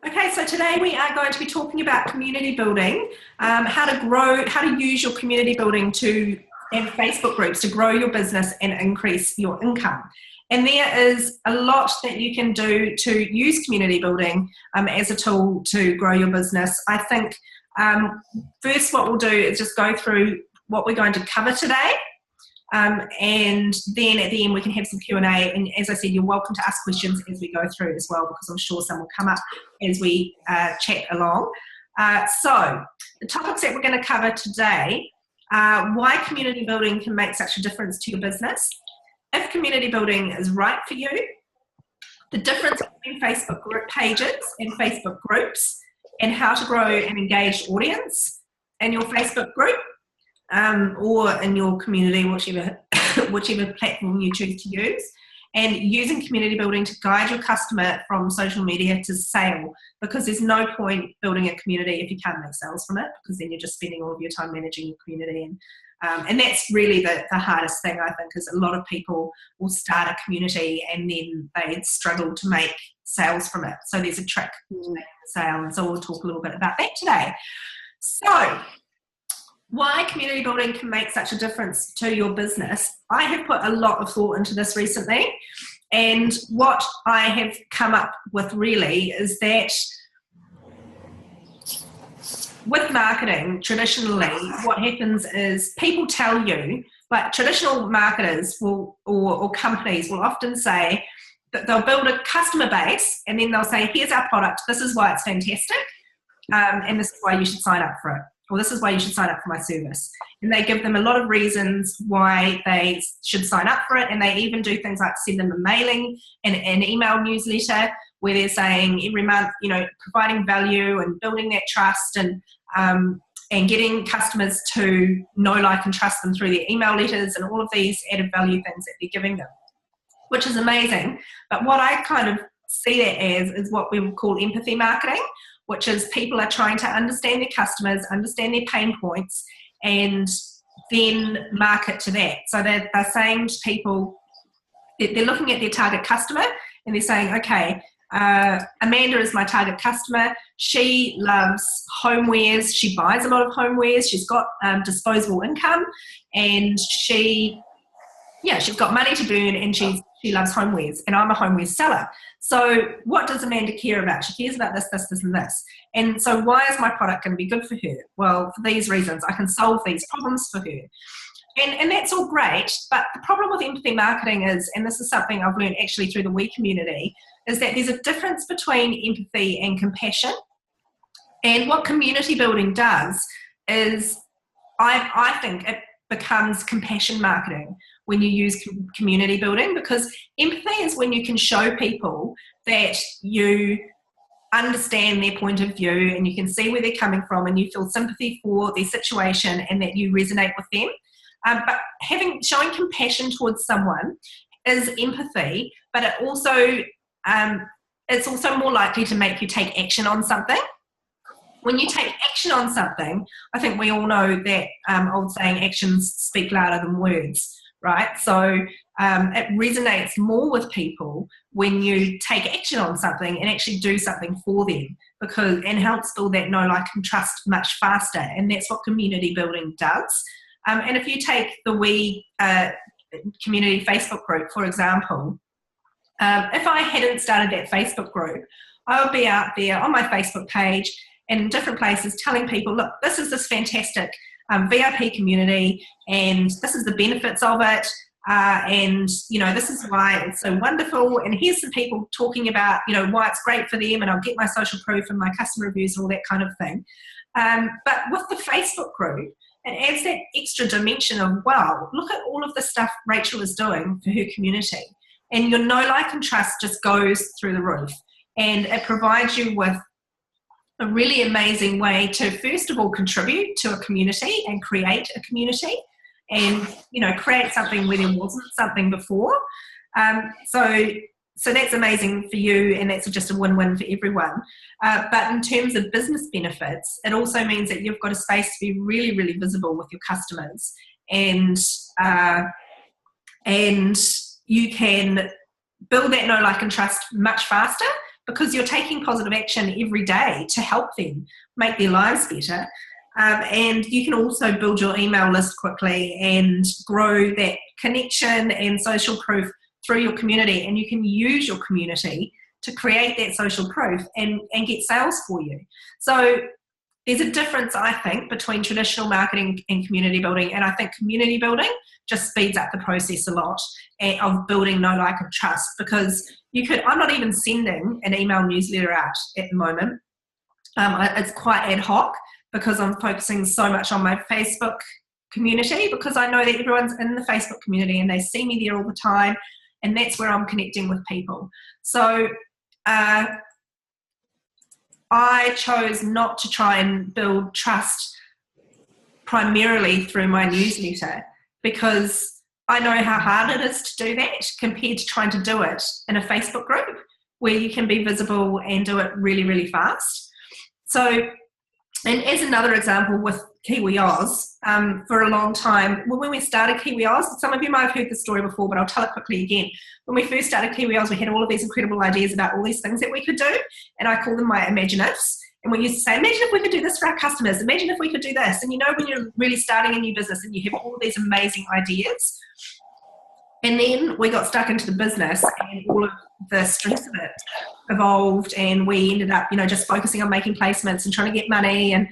Okay, so today we are going to be talking about community building, how to use your community building and Facebook groups to grow your business and increase your income. And there is a lot that you can do to use community building as a tool to grow your business. I think first what we'll do is just go through what we're going to cover today. And then at the end we can have some Q&A, and as I said, you're welcome to ask questions as we go through as well, because I'm sure some will come up as we chat along. So the topics that we're going to cover today are why community building can make such a difference to your business, if community building is right for you, the difference between Facebook group pages and Facebook groups, and how to grow an engaged audience in your Facebook group, or in your community, whichever platform you choose to use, and using community building to guide your customer from social media to sale, because there's no point building a community if you can't make sales from it, because then you're just spending all of your time managing your community. And that's really the hardest thing, I think, is a lot of people will start a community and then they struggle to make sales from it. So there's a trick to make a sale, and so we'll talk a little bit about that today. So why community building can make such a difference to your business. I have put a lot of thought into this recently, and what I have come up with really is that with marketing, traditionally, what happens is people tell you, like traditional marketers or companies will often say that they'll build a customer base and then they'll say, here's our product, this is why it's fantastic, and this is why you should sign up for it. Or this is why you should sign up for my service. And they give them a lot of reasons why they should sign up for it. And they even do things like send them a mailing and an email newsletter where they're saying every month, providing value and building that trust and getting customers to know, like, and trust them through their email letters and all of these added value things that they're giving them, which is amazing. But what I kind of see that as is what we would call empathy marketing, which is people are trying to understand their customers, understand their pain points, and then market to that. So they're saying to people, they're looking at their target customer and they're saying, okay, Amanda is my target customer. She loves homewares. She buys a lot of homewares. She's got disposable income, and she's got money to burn, and she loves homewares, and I'm a homewares seller. So what does Amanda care about? She cares about this, this, this, and this. And so why is my product going to be good for her? Well, for these reasons, I can solve these problems for her. And that's all great, but the problem with empathy marketing is, and this is something I've learned actually through the We community, is that there's a difference between empathy and compassion. And what community building does is, I think it becomes compassion marketing when you use community building, because empathy is when you can show people that you understand their point of view and you can see where they're coming from and you feel sympathy for their situation and that you resonate with them. But showing compassion towards someone is empathy, but it's also more likely to make you take action on something. When you take action on something, I think we all know that old saying, actions speak louder than words, right? So it resonates more with people when you take action on something and actually do something for them, and helps build that know, like, and trust much faster. And that's what community building does. And if you take the We community Facebook group, for example, if I hadn't started that Facebook group, I would be out there on my Facebook page and in different places telling people, look, this is this fantastic VIP community, and this is the benefits of it, and this is why it's so wonderful, and here's some people talking about why it's great for them, and I'll get my social proof and my customer reviews and all that kind of thing. But with the Facebook group, it adds that extra dimension of, wow, look at all of the stuff Rachel is doing for her community, and your know, like, and trust just goes through the roof, and it provides you with a really amazing way to, first of all, contribute to a community and create a community and, create something where there wasn't something before. So that's amazing for you, and that's just a win-win for everyone. But in terms of business benefits, it also means that you've got a space to be really, really visible with your customers, and you can build that know, like, and trust much faster because you're taking positive action every day to help them make their lives better. And you can also build your email list quickly and grow that connection and social proof through your community. And you can use your community to create that social proof and get sales for you. So there's a difference, I think, between traditional marketing and community building. And I think community building just speeds up the process a lot of building know, like, and trust, because I'm not even sending an email newsletter out at the moment. It's quite ad hoc because I'm focusing so much on my Facebook community, because I know that everyone's in the Facebook community and they see me there all the time, and that's where I'm connecting with people. So I chose not to try and build trust primarily through my newsletter, because I know how hard it is to do that compared to trying to do it in a Facebook group where you can be visible and do it really, really fast. So, and as another example with Kiwi Oz, for a long time, when we started Kiwi Oz, some of you might have heard the story before, but I'll tell it quickly again. When we first started Kiwi Oz, we had all of these incredible ideas about all these things that we could do, and I call them my imaginifs. And we used to say, imagine if we could do this for our customers, imagine if we could do this. And you know, when you're really starting a new business and you have all of these amazing ideas, and then we got stuck into the business and all of the stress of it evolved, and we ended up, just focusing on making placements and trying to get money and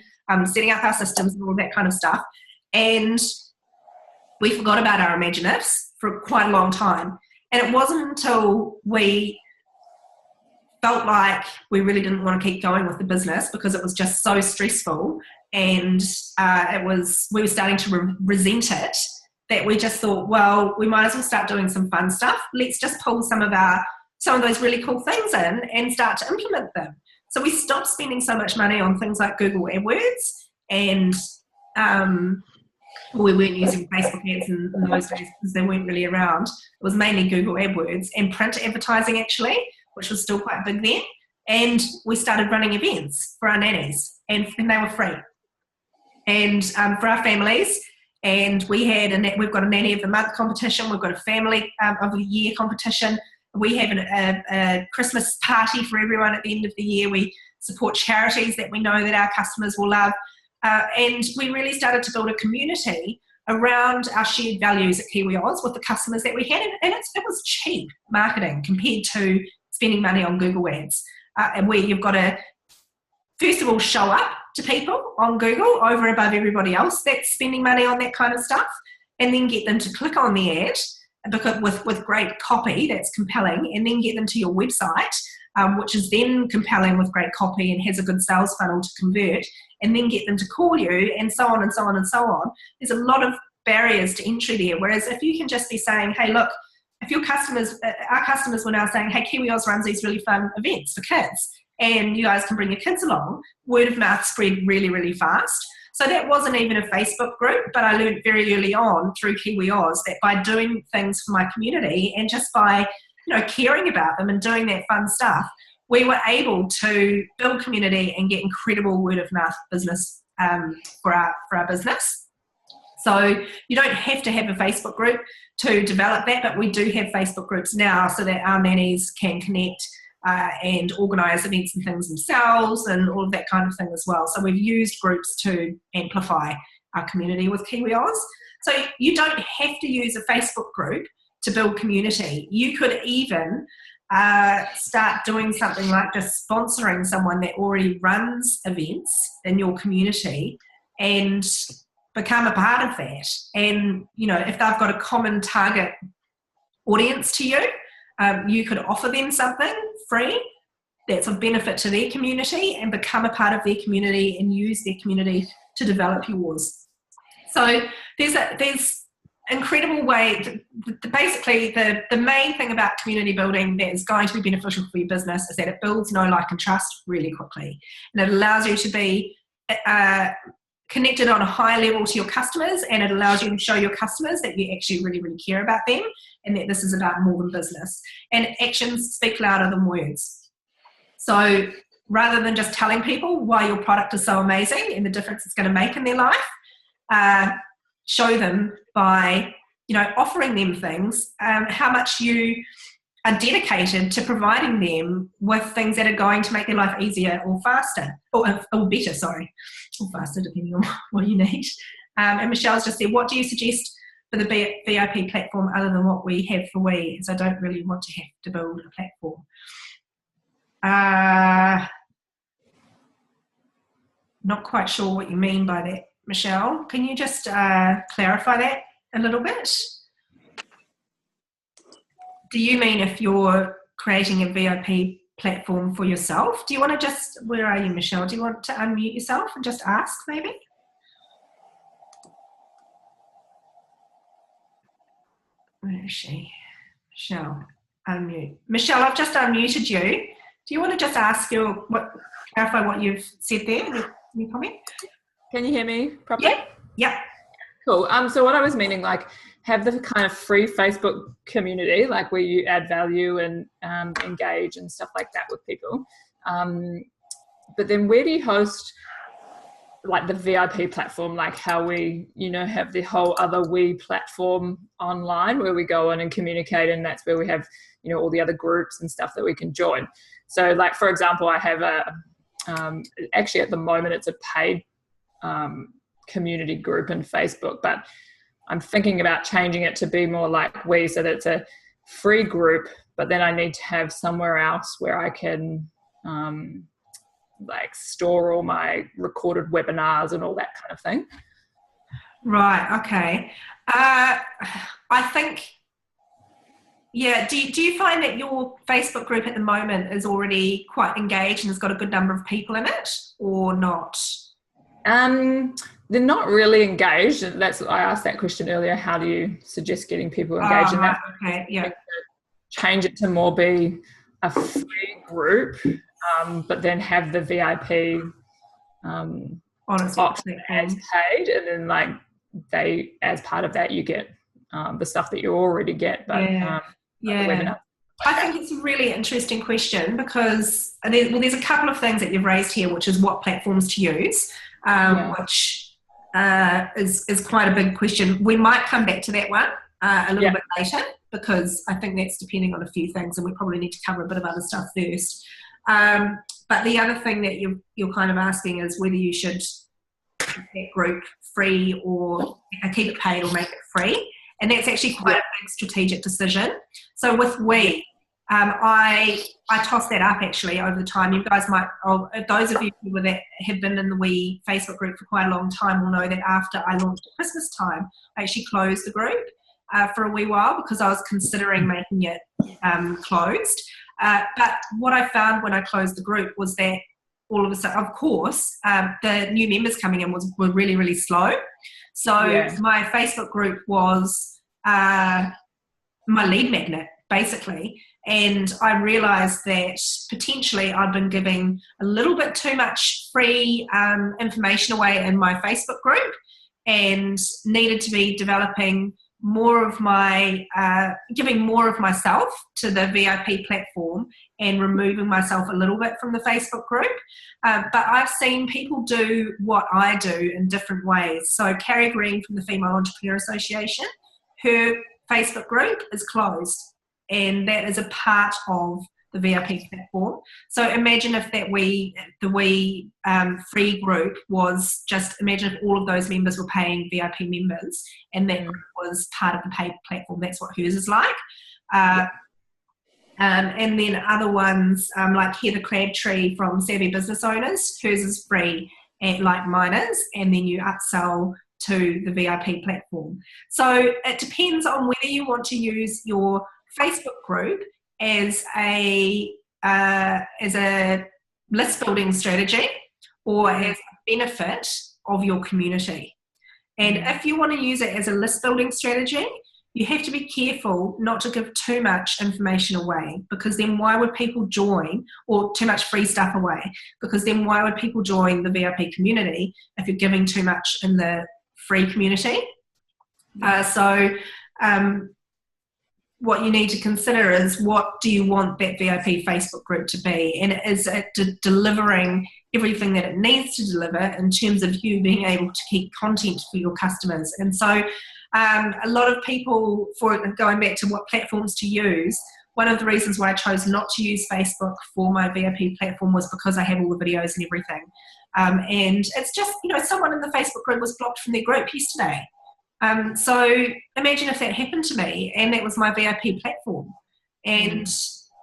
setting up our systems and all that kind of stuff. And we forgot about our imaginifs for quite a long time. And it wasn't until we felt like we really didn't want to keep going with the business because it was just so stressful, and we were starting to resent it, that we just thought, well, we might as well start doing some fun stuff. Let's just pull some of those really cool things in and start to implement them. So we stopped spending so much money on things like Google AdWords, and we weren't using Facebook ads in those days because they weren't really around. It was mainly Google AdWords and print advertising, actually, which was still quite big then. And we started running events for our nannies, and they were free. And for our families, and we've got a Nanny of the Month competition, we've got a Family of the Year competition. We have a Christmas party for everyone at the end of the year. We support charities that we know that our customers will love. And we really started to build a community around our shared values at Kiwi Oz with the customers that we had. And it was cheap marketing compared to spending money on Google ads. And where you've got to, first of all, show up to people on Google over above everybody else that's spending money on that kind of stuff, and then get them to click on the ad because with great copy that's compelling, and then get them to your website, which is then compelling with great copy and has a good sales funnel to convert, and then get them to call you, and so on and so on and so on. There's a lot of barriers to entry there. Whereas if you can just be saying, hey, look, if your customers, our customers were now saying, hey, Kiwi Oz runs these really fun events for kids, and you guys can bring your kids along, word of mouth spread really, really fast. So that wasn't even a Facebook group, but I learned very early on through Kiwi Oz that by doing things for my community and just by, caring about them and doing that fun stuff, we were able to build community and get incredible word of mouth business for our business. So you don't have to have a Facebook group to develop that, but we do have Facebook groups now so that our nannies can connect and organise events and things themselves and all of that kind of thing as well. So we've used groups to amplify our community with Kiwi Oz. So you don't have to use a Facebook group to build community. You could even start doing something like just sponsoring someone that already runs events in your community and become a part of that. And, if they've got a common target audience to you, you could offer them something free that's of benefit to their community and become a part of their community and use their community to develop yours. So there's incredible way. Basically, the main thing about community building that is going to be beneficial for your business is that it builds know, like, and trust really quickly. And it allows you to be connected on a high level to your customers, and it allows you to show your customers that you actually really, really care about them and that this is about more than business. And actions speak louder than words. So rather than just telling people why your product is so amazing and the difference it's going to make in their life, show them by, offering them things, how much you are dedicated to providing them with things that are going to make their life easier or faster, or better, sorry, or faster, depending on what you need. And Michelle's just said, what do you suggest for the VIP platform other than what we have for We? As I don't really want to have to build a platform. Not quite sure what you mean by that, Michelle. Can you just clarify that a little bit? Do you mean if you're creating a VIP platform for yourself? Do you want to just, where are you, Michelle? Do you want to unmute yourself and just ask, maybe? Where is she? Michelle, unmute. Michelle, I've just unmuted you. Do you want to just ask clarify what you've said there? Can you comment? Can you hear me properly? Yeah. Cool. So what I was meaning, like, have the kind of free Facebook community, like where you add value and engage and stuff like that with people. But then where do you host like the VIP platform, like how we, have the whole other We platform online where we go on and communicate, and that's where we have, all the other groups and stuff that we can join. So like, for example, I have actually at the moment it's a paid community group in Facebook, but I'm thinking about changing it to be more like We, so that it's a free group, but then I need to have somewhere else where I can like store all my recorded webinars and all that kind of thing. Right, okay. I think, yeah, do you find that your Facebook group at the moment is already quite engaged and has got a good number of people in it, or not? They're not really engaged. I asked that question earlier. How do you suggest getting people engaged in that? Okay, yeah. Change it to more be a free group, but then have the VIP option as paid, and then like as part of that you get the stuff that you already get. But I think it's a really interesting question because there's a couple of things that you've raised here, which is what platforms to use, which is quite a big question. We might come back to that one a little bit later, because I think that's depending on a few things, and we probably need to cover a bit of other stuff first. But the other thing that you're kind of asking is whether you should make that group free or keep it paid or make it free. And that's actually quite a big strategic decision. So with We, I tossed that up actually over the time. You guys might, those of you that have been in the We Facebook group for quite a long time will know that after I launched at Christmas time, I actually closed the group for a wee while because I was considering making it closed. But what I found when I closed the group was that all of a sudden, of course, the new members coming in were really, really slow. So my Facebook group was my lead magnet, basically. And I realised that potentially I'd been giving a little bit too much free information away in my Facebook group and needed to be developing more of my, giving more of myself to the VIP platform and removing myself a little bit from the Facebook group. But I've seen people do what I do in different ways. So Carrie Green from the Female Entrepreneur Association, her Facebook group is closed, and that is a part of the VIP platform. So imagine if the We free group was just, imagine if all of those members were paying VIP members and that group was part of the paid platform. That's what hers is like. And then other ones like Heather Crabtree from Savvy Business Owners, hers is free, and like mine is, and then you upsell to the VIP platform. So it depends on whether you want to use your Facebook group as a list building strategy or as a benefit of your community. And if you want to use it as a list building strategy, you have to be careful not to give too much information away, because then why would people join, or too much free stuff away, because then why would people join the VIP community if you're giving too much in the free community? What you need to consider is, what do you want that VIP Facebook group to be? And is it delivering everything that it needs to deliver in terms of you being able to keep content for your customers? And so a lot of people, for going back to what platforms to use, one of the reasons why I chose not to use Facebook for my VIP platform was because I have all the videos and everything. And it's just, someone in the Facebook group was blocked from their group yesterday. So imagine if that happened to me and that was my VIP platform, and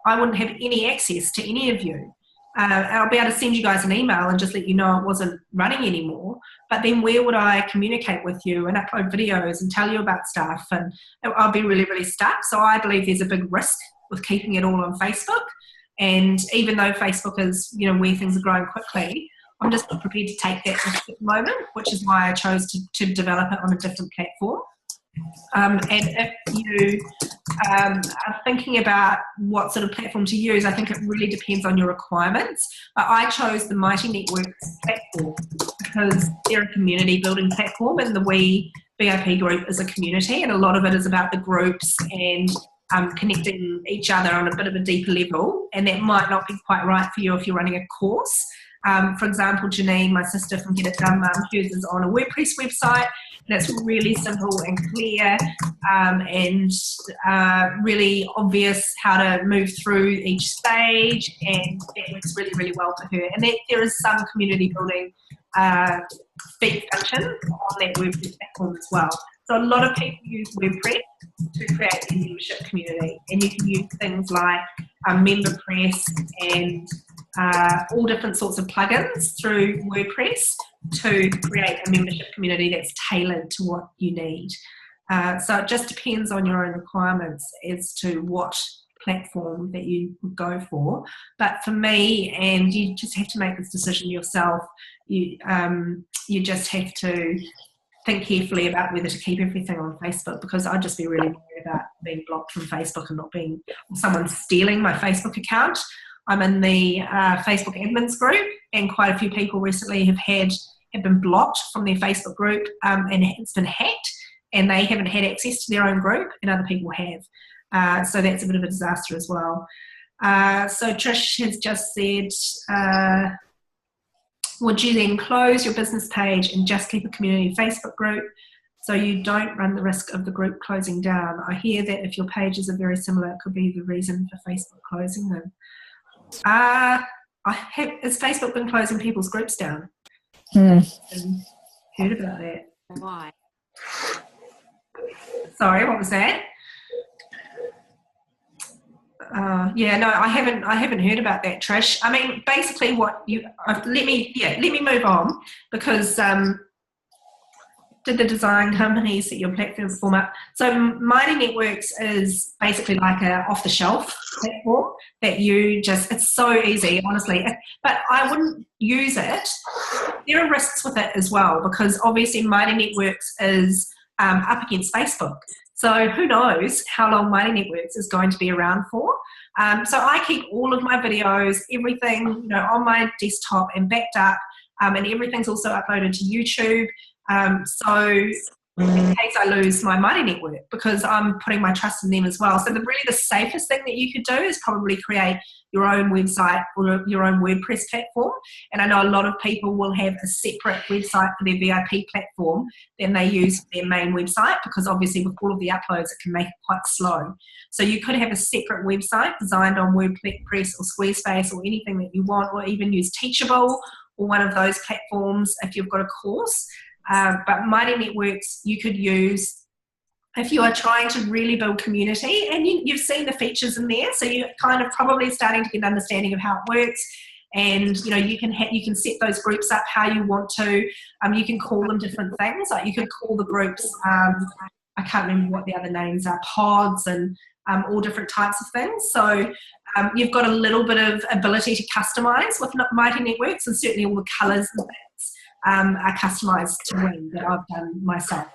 I wouldn't have any access to any of you. I'll be able to send you guys an email and just let you know it wasn't running anymore. But then where would I communicate with you and upload videos and tell you about stuff? And I'll be really, really stuck. So I believe there's a big risk with keeping it all on Facebook. And even though Facebook is, where things are growing quickly, I'm just not prepared to take that risk at the moment, which is why I chose to develop it on a different platform. And if you are thinking about what sort of platform to use, I think it really depends on your requirements. But I chose the Mighty Networks platform because they're a community building platform, and the We VIP group is a community, and a lot of it is about the groups and connecting each other on a bit of a deeper level, and that might not be quite right for you if you're running a course. For example, Janine, my sister from Get It Done Mum, hers is on a WordPress website, and it's really simple and clear, and really obvious how to move through each stage, and that works really, really well for her. And there is some community building feature function on that WordPress platform as well. So a lot of people use WordPress to create a membership community, and you can use things like MemberPress and all different sorts of plugins through WordPress to create a membership community that's tailored to what you need. So it just depends on your own requirements as to what platform that you would go for. But for me, and you just have to make this decision yourself, you just have to think carefully about whether to keep everything on Facebook, because I'd just be really worried about being blocked from Facebook and not being someone stealing my Facebook account. I'm in the Facebook admins group, and quite a few people recently have been blocked from their Facebook group, and it's been hacked, and they haven't had access to their own group, and other people have. So that's a bit of a disaster as well. So Trish has just said, would you then close your business page and just keep a community Facebook group so you don't run the risk of the group closing down? I hear that if your pages are very similar, it could be the reason for Facebook closing them. Has Facebook been closing people's groups down? Heard about that. Why? Sorry, what was that? I haven't heard about that, Trish. I mean, basically, let me move on, because did the design companies set your platform form up? So Mighty Networks is basically like a off-the-shelf platform that it's so easy, honestly. But I wouldn't use it. There are risks with it as well, because obviously Mighty Networks is up against Facebook. So who knows how long Mighty Networks is going to be around for. So I keep all of my videos, everything, on my desktop and backed up, and everything's also uploaded to YouTube. So in case I lose my Mighty Network, because I'm putting my trust in them as well. So the safest thing that you could do is probably create your own website or your own WordPress platform. And I know a lot of people will have a separate website for their VIP platform than they use for their main website, because obviously with all of the uploads, it can make it quite slow. So you could have a separate website designed on WordPress or Squarespace or anything that you want, or even use Teachable or one of those platforms if you've got a course. But Mighty Networks you could use if you are trying to really build community, and you've seen the features in there, so you're kind of probably starting to get an understanding of how it works. And you can set those groups up how you want to. You can call them different things. Like you could call the groups, I can't remember what the other names are, pods and all different types of things. So you've got a little bit of ability to customize with Mighty Networks, and certainly all the colours and things are customized to me that I've done myself.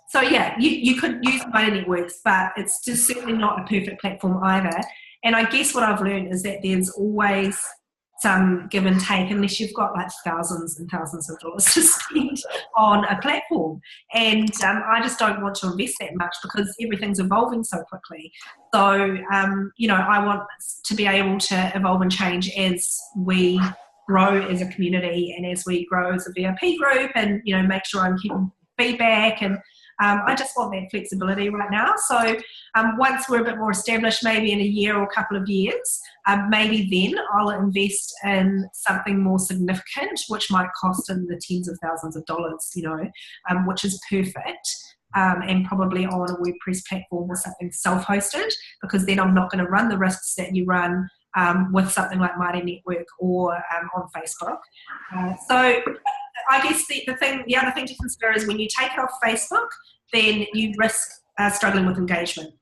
So yeah, you could use Mighty Networks, but it's just certainly not a perfect platform either. And I guess what I've learned is that there's always some give and take, unless you've got like thousands and thousands of dollars to spend on a platform. And I just don't want to invest that much, because everything's evolving so quickly. So, I want to be able to evolve and change as we grow as a community and as we grow as a VIP group, and, make sure I'm keeping feedback and I just want that flexibility right now. So once we're a bit more established, maybe in a year or a couple of years, maybe then I'll invest in something more significant, which might cost in the tens of thousands of dollars, which is perfect. And probably on a WordPress platform or something self-hosted, because then I'm not going to run the risks that you run with something like Mighty Network or on Facebook. So I guess the other thing to consider is when you take it off Facebook, then you risk struggling with engagement.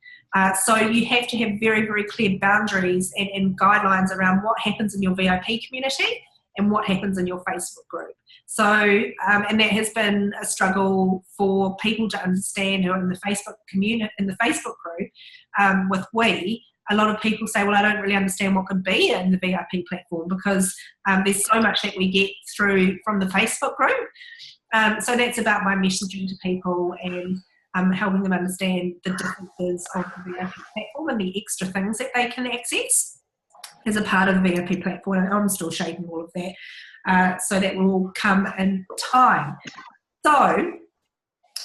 So you have to have very, very clear boundaries and guidelines around what happens in your VIP community and what happens in your Facebook group. So, and that has been a struggle for people to understand who are in the Facebook community, in the Facebook group with We. A lot of people say, well, I don't really understand what could be in the VIP platform because there's so much that we get through from the Facebook group. So that's about my messaging to people and helping them understand the differences of the VIP platform and the extra things that they can access as a part of the VIP platform. And I'm still shaping all of that. So that will all come in time. So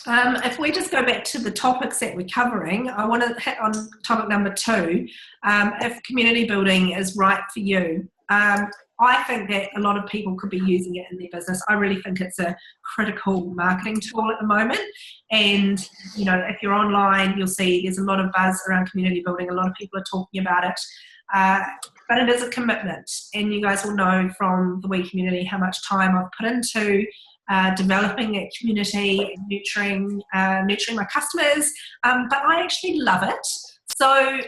if we just go back to the topics that we're covering, I want to hit on topic number 2, if community building is right for you. I think that a lot of people could be using it in their business. I really think it's a critical marketing tool at the moment. And, if you're online, you'll see there's a lot of buzz around community building. A lot of people are talking about it. But it is a commitment. And you guys will know from the We community how much time I've put into developing a community, nurturing my customers. But I actually love it. So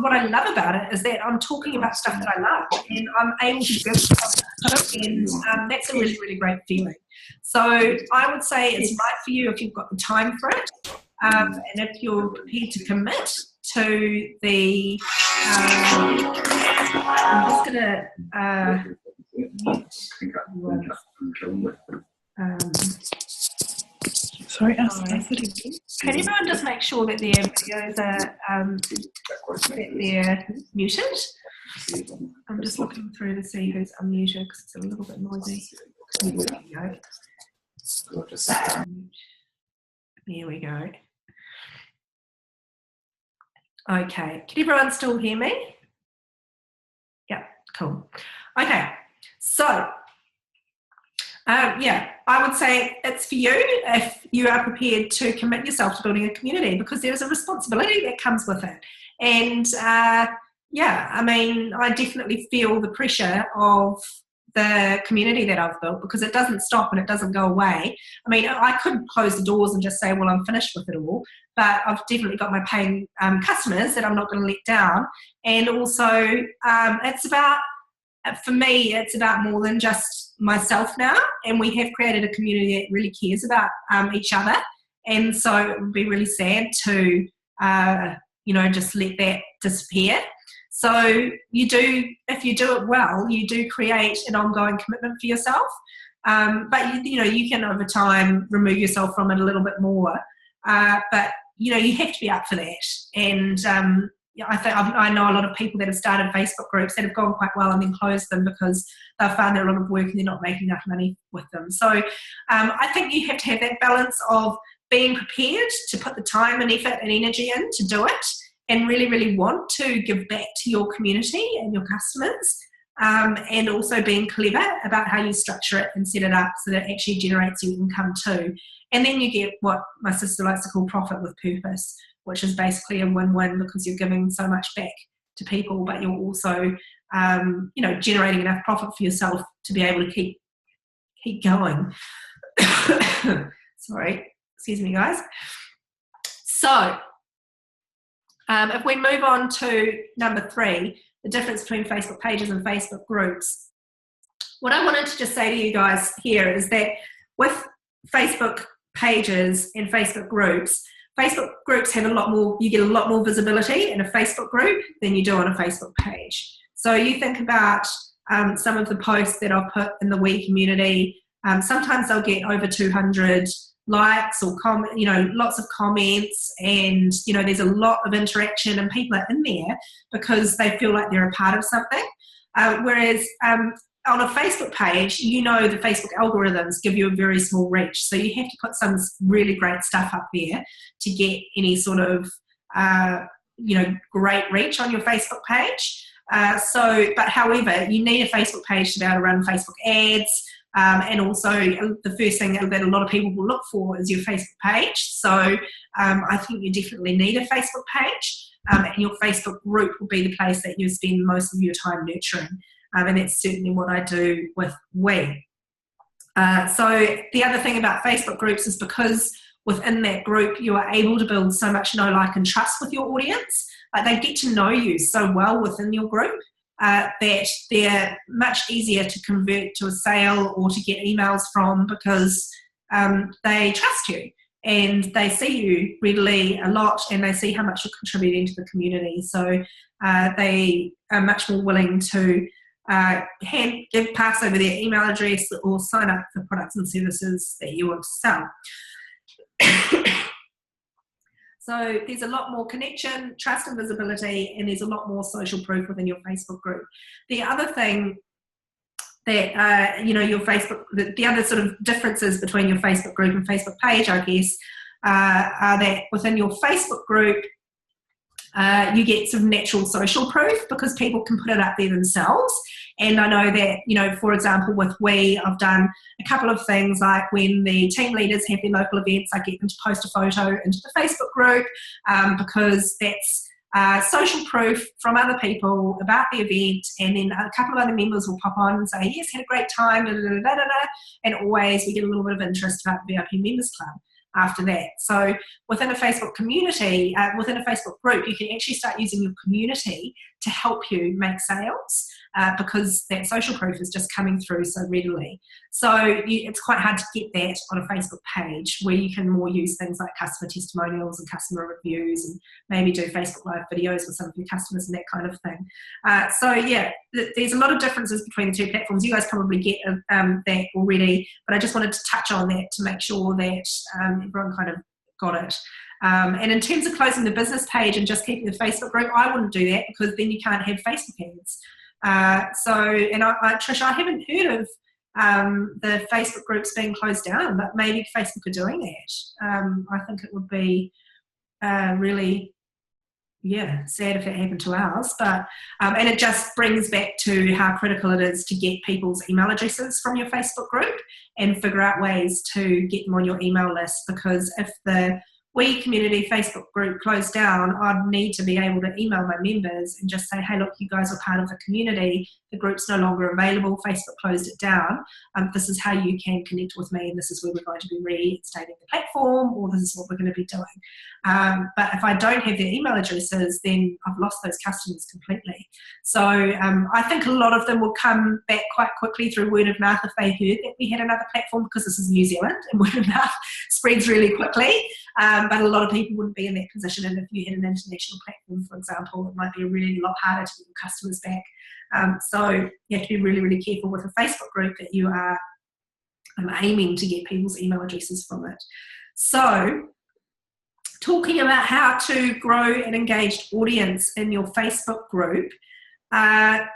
what I love about it is that I'm talking about stuff that I love and I'm able to give stuff, and that's a really, really great feeling. So I would say it's right for you if you've got the time for it, and if you're prepared to commit to the I'm just going Sorry, can everyone just make sure that their videos are that they're muted? I'm just looking through to see who's unmuted because it's a little bit noisy. There we go. Okay, can everyone still hear me? Yeah, cool. Okay, so I would say it's for you if you are prepared to commit yourself to building a community, because there's a responsibility that comes with it. And I definitely feel the pressure of the community that I've built, because it doesn't stop and it doesn't go away. I mean, I could close the doors and just say, well, I'm finished with it all, but I've definitely got my paying customers that I'm not going to let down. And also it's about, for me, it's about more than just myself now, and we have created a community that really cares about each other, and so it would be really sad to just let that disappear. So if you do it well, you do create an ongoing commitment for yourself, but you can over time remove yourself from it a little bit more, but you have to be up for that. And I know a lot of people that have started Facebook groups that have gone quite well and then closed them because they've found they're a lot of work and they're not making enough money with them. So I think you have to have that balance of being prepared to put the time and effort and energy in to do it, and really, really want to give back to your community and your customers, and also being clever about how you structure it and set it up so that it actually generates you income too. And then you get what my sister likes to call profit with purpose, which is basically a win-win, because you're giving so much back to people, but you're also, generating enough profit for yourself to be able to keep going. Sorry, excuse me, guys. So, if we move on to number 3, the difference between Facebook pages and Facebook groups. What I wanted to just say to you guys here is that with Facebook pages and Facebook groups have a lot more, you get a lot more visibility in a Facebook group than you do on a Facebook page. So you think about some of the posts that I've put in the We community, sometimes they'll get over 200 likes or lots of comments, and there's a lot of interaction and people are in there because they feel like they're a part of something. Whereas on a Facebook page, the Facebook algorithms give you a very small reach. So you have to put some really great stuff up there to get any sort of, great reach on your Facebook page. But however, you need a Facebook page to be able to run Facebook ads. And also the first thing that a lot of people will look for is your Facebook page. So I think you definitely need a Facebook page. And your Facebook group will be the place that you spend most of your time nurturing. And that's certainly what I do with We. So the other thing about Facebook groups is because within that group you are able to build so much know, like, and trust with your audience. They get to know you so well within your group that they're much easier to convert to a sale or to get emails from, because they trust you and they see you readily a lot, and they see how much you're contributing to the community. So they are much more willing to pass over their email address or sign up for products and services that you want to sell. So there's a lot more connection, trust and visibility, and there's a lot more social proof within your Facebook group. The other thing that, your Facebook, the other sort of differences between your Facebook group and Facebook page, I guess, are that within your Facebook group, you get sort of natural social proof because people can put it up there themselves. And I know that, for example, with We, I've done a couple of things, like when the team leaders have their local events, I get them to post a photo into the Facebook group because that's social proof from other people about the event, and then a couple of other members will pop on and say, yes, had a great time, and always we get a little bit of interest about the VIP Members Club after that. So within a Facebook community, within a Facebook group, you can actually start using your community to help you make sales because that social proof is just coming through so readily. So it's quite hard to get that on a Facebook page, where you can more use things like customer testimonials and customer reviews, and maybe do Facebook Live videos with some of your customers and that kind of thing. There's a lot of differences between the two platforms. You guys probably get that already, but I just wanted to touch on that to make sure that everyone kind of got it. And in terms of closing the business page and just keeping the Facebook group, I wouldn't do that, because then you can't have Facebook ads. Trish, I haven't heard of the Facebook groups being closed down, but maybe Facebook are doing that. I think it would be really, sad if it happened to ours. But and it just brings back to how critical it is to get people's email addresses from your Facebook group and figure out ways to get them on your email list, because if the We Community Facebook group closed down, I'd need to be able to email my members and just say, hey, look, you guys are part of the community. The group's no longer available. Facebook closed it down. This is how you can connect with me, and this is where we're going to be reinstating the platform, or this is what we're going to be doing. But if I don't have their email addresses, then I've lost those customers completely. So I think a lot of them will come back quite quickly through word of mouth if they heard that we had another platform, because this is New Zealand and word of mouth spreads really quickly. But a lot of people wouldn't be in that position, and if you had an international platform, for example, it might be a really lot harder to get your customers back. So you have to be really, really careful with a Facebook group that you are aiming to get people's email addresses from it. So talking about how to grow an engaged audience in your Facebook group, I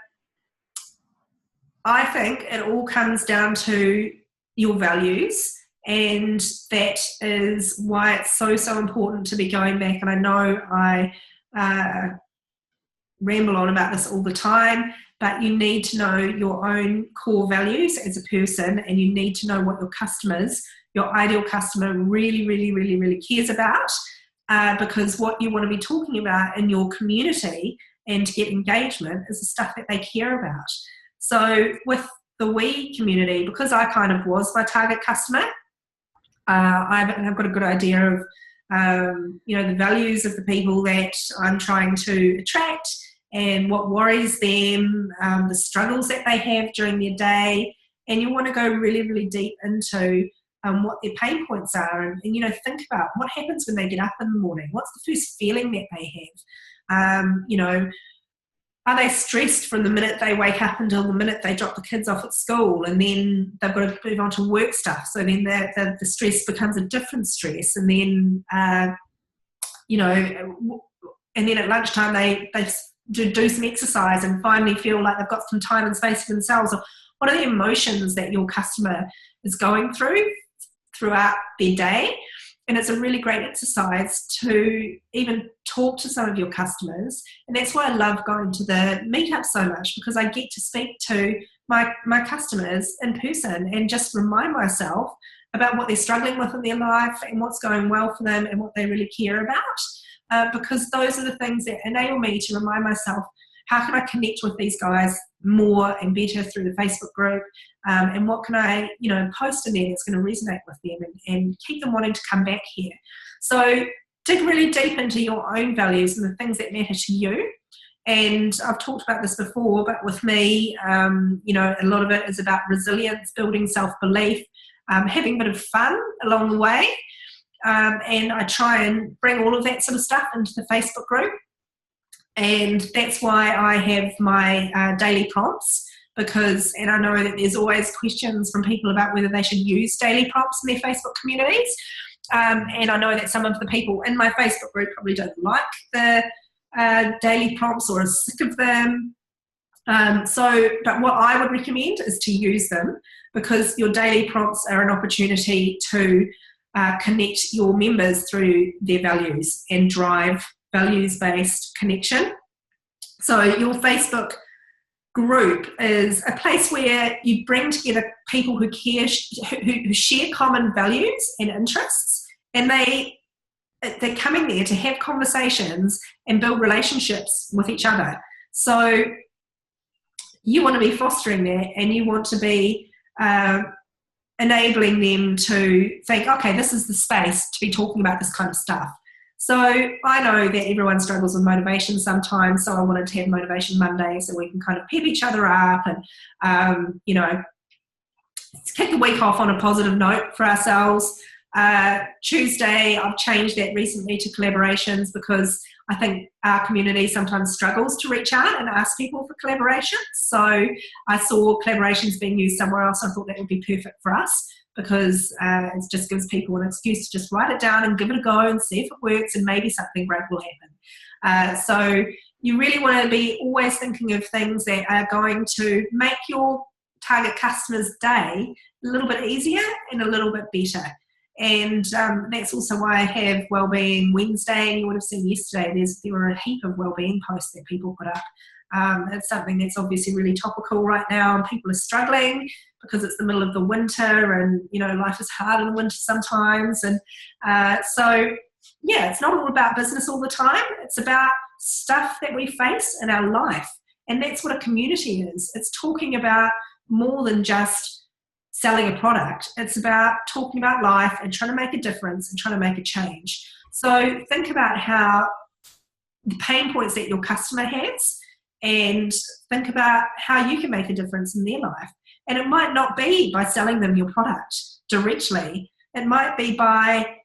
think it all comes down to your values. And that is why it's so important to be going back. And I know I ramble on about this all the time, but you need to know your own core values as a person, and you need to know what your customers, your ideal customer, really, really, really, really cares about, because what you want to be talking about in your community and to get engagement is the stuff that they care about. So with the We community, because I kind of was my target customer, I've got a good idea of, the values of the people that I'm trying to attract and what worries them, the struggles that they have during their day. And you want to go really, really deep into what their pain points are, and think about what happens when they get up in the morning. What's the first feeling that they have? Are they stressed from the minute they wake up until the minute they drop the kids off at school, and then they've got to move on to work stuff? So then the stress becomes a different stress, and then and then at lunchtime they do some exercise and finally feel like they've got some time and space for themselves. Or what are the emotions that your customer is going throughout their day. And it's a really great exercise to even talk to some of your customers. And that's why I love going to the meetup so much, because I get to speak to my customers in person and just remind myself about what they're struggling with in their life and what's going well for them and what they really care about. Because those are the things that enable me to remind myself, how can I connect with these guys more and better through the Facebook group? And what can I, post in there that's going to resonate with them and keep them wanting to come back here? So dig really deep into your own values and the things that matter to you. And I've talked about this before, but with me, a lot of it is about resilience, building self-belief, having a bit of fun along the way. And I try and bring all of that sort of stuff into the Facebook group. And that's why I have my daily prompts, and I know that there's always questions from people about whether they should use daily prompts in their Facebook communities. And I know that some of the people in my Facebook group probably don't like the daily prompts or are sick of them. But what I would recommend is to use them, because your daily prompts are an opportunity to connect your members through their values and drive values-based connection. So your Facebook group is a place where you bring together people who care, who share common values and interests, and they're coming there to have conversations and build relationships with each other. So you want to be fostering that, and you want to be enabling them to think, okay, this is the space to be talking about this kind of stuff. So I know that everyone struggles with motivation sometimes, so I wanted to have Motivation Monday so we can kind of pep each other up and, kick the week off on a positive note for ourselves. Tuesday, I've changed that recently to collaborations, because I think our community sometimes struggles to reach out and ask people for collaborations. So I saw collaborations being used somewhere else. I thought that would be perfect for us, because it just gives people an excuse to just write it down and give it a go and see if it works, and maybe something great will happen. So you really want to be always thinking of things that are going to make your target customer's day a little bit easier and a little bit better. And that's also why I have Wellbeing Wednesday. And you would have seen yesterday there were a heap of wellbeing posts that people put up. It's something that's obviously really topical right now, and people are struggling because it's the middle of the winter, and life is hard in the winter sometimes. And so it's not all about business all the time. It's about stuff that we face in our life, and that's what a community is. It's talking about more than just selling a product. It's about talking about life and trying to make a difference and trying to make a change. So think about how the pain points that your customer has, and think about how you can make a difference in their life. And it might not be by selling them your product directly. It might be by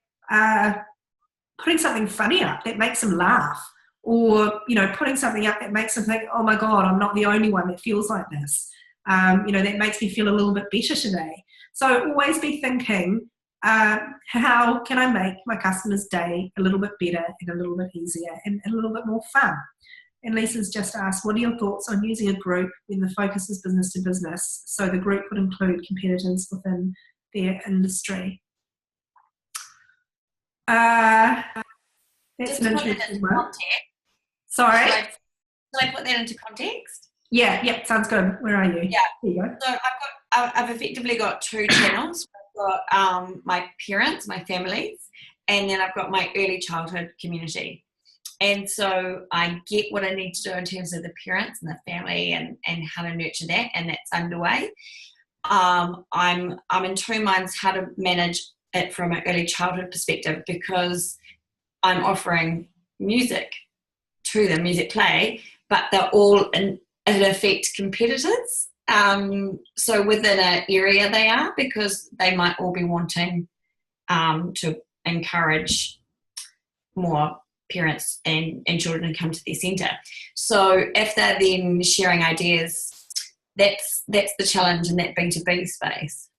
putting something funny up that makes them laugh, or putting something up that makes them think, oh my God, I'm not the only one that feels like this. That makes me feel a little bit better today. So always be thinking, how can I make my customer's day a little bit better and a little bit easier and a little bit more fun? And Lisa's just asked, what are your thoughts on using a group when the focus is business to business? So the group would include competitors within their industry. That's Just an put that interesting into one. context. Sorry? Should I put that into context? Yeah, sounds good. Where are you? Yeah. There you go. So I've effectively got two channels. I've got my parents, my families, and then I've got my early childhood community. And so I get what I need to do in terms of the parents and the family and how to nurture that, and that's underway. I'm in two minds how to manage it from an early childhood perspective, because I'm offering music to them, music play, but they're all in effect competitors. So within an area they are, because they might all be wanting to encourage more parents and children to come to their centre. So if they're then sharing ideas, that's the challenge in that B2B space.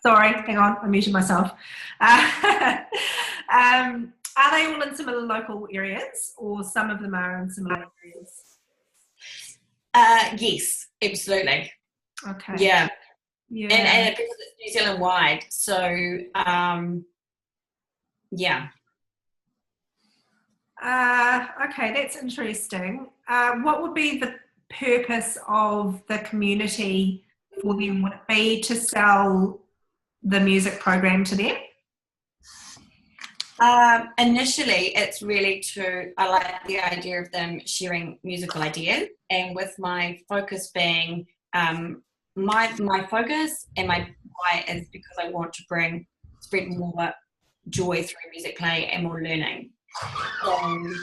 Sorry, hang on, I muted myself. Are they all in similar local areas, or some of them are in similar areas? Yes, absolutely. Okay. Yeah. Yeah. And because it's New Zealand wide, so yeah. Okay, that's interesting. What would be the purpose of the community for them? Would it be to sell the music program to them? Initially, it's really I like the idea of them sharing musical ideas, and with my focus being my focus and my why is because I want to spread more joy through music play and more learning. So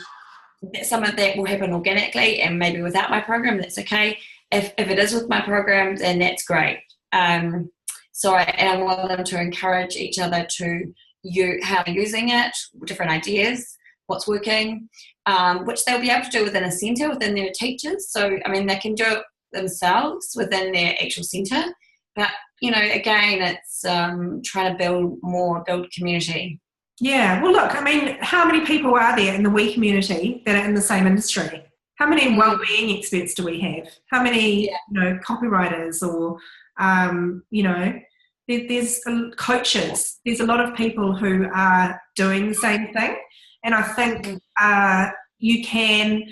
some of that will happen organically, and maybe without my program, that's okay. If it is with my program, then that's great. So I want them to encourage each other to how they're using it, different ideas, what's working, which they'll be able to do within a centre, within their teachers. So, I mean, they can do it themselves within their actual centre. But, again, it's trying to build community. Yeah, well, look, I mean, how many people are there in the WE community that are in the same industry? How many well-being experts do we have? How many, copywriters or, there's coaches. There's a lot of people who are doing the same thing. And I think you can,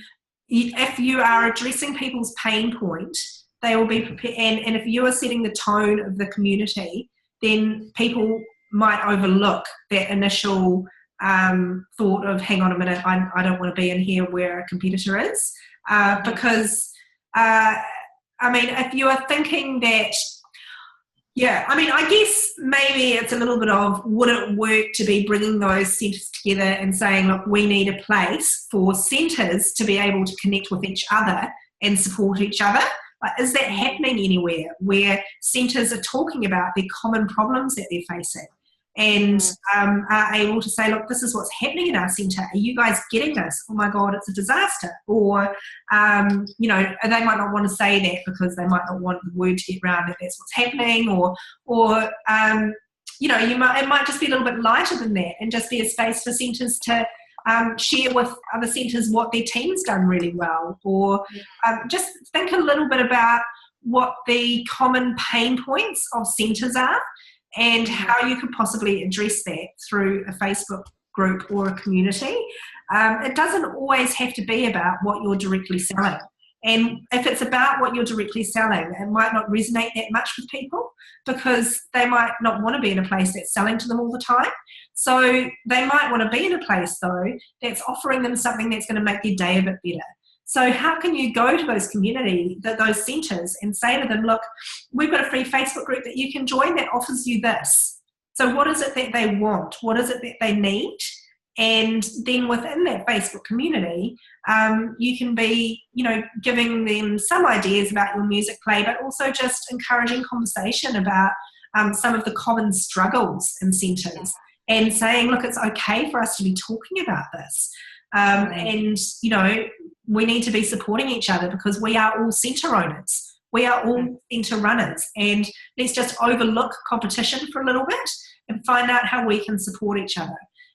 if you are addressing people's pain point, they will be prepared. And if you are setting the tone of the community, then people might overlook that initial thought of, hang on a minute, I don't want to be in here where a competitor is. Because, if you are thinking that, I guess maybe it's a little bit of, would it work to be bringing those centres together and saying, look, we need a place for centres to be able to connect with each other and support each other? Is that happening anywhere where centres are talking about their common problems that they're facing and are able to say, look, this is what's happening in our centre. Are you guys getting this? Oh my God, it's a disaster. Or, they might not want to say that because they might not want the word to get around that that's what's happening, or it might just be a little bit lighter than that and just be a space for centres to share with other centres what their team's done really well, or just think a little bit about what the common pain points of centres are and how you could possibly address that through a Facebook group or a community. It doesn't always have to be about what you're directly selling. And if it's about what you're directly selling, it might not resonate that much with people because they might not want to be in a place that's selling to them all the time. So they might want to be in a place, though, that's offering them something that's going to make their day a bit better. So how can you go to those those centres and say to them, look, we've got a free Facebook group that you can join that offers you this. So what is it that they want? What is it that they need? And then within that Facebook community, you can be, giving them some ideas about your music play, but also just encouraging conversation about some of the common struggles in centres and saying, look, it's okay for us to be talking about this. And, we need to be supporting each other because we are all centre owners. We are all centre runners. And let's just overlook competition for a little bit and find out how we can support each other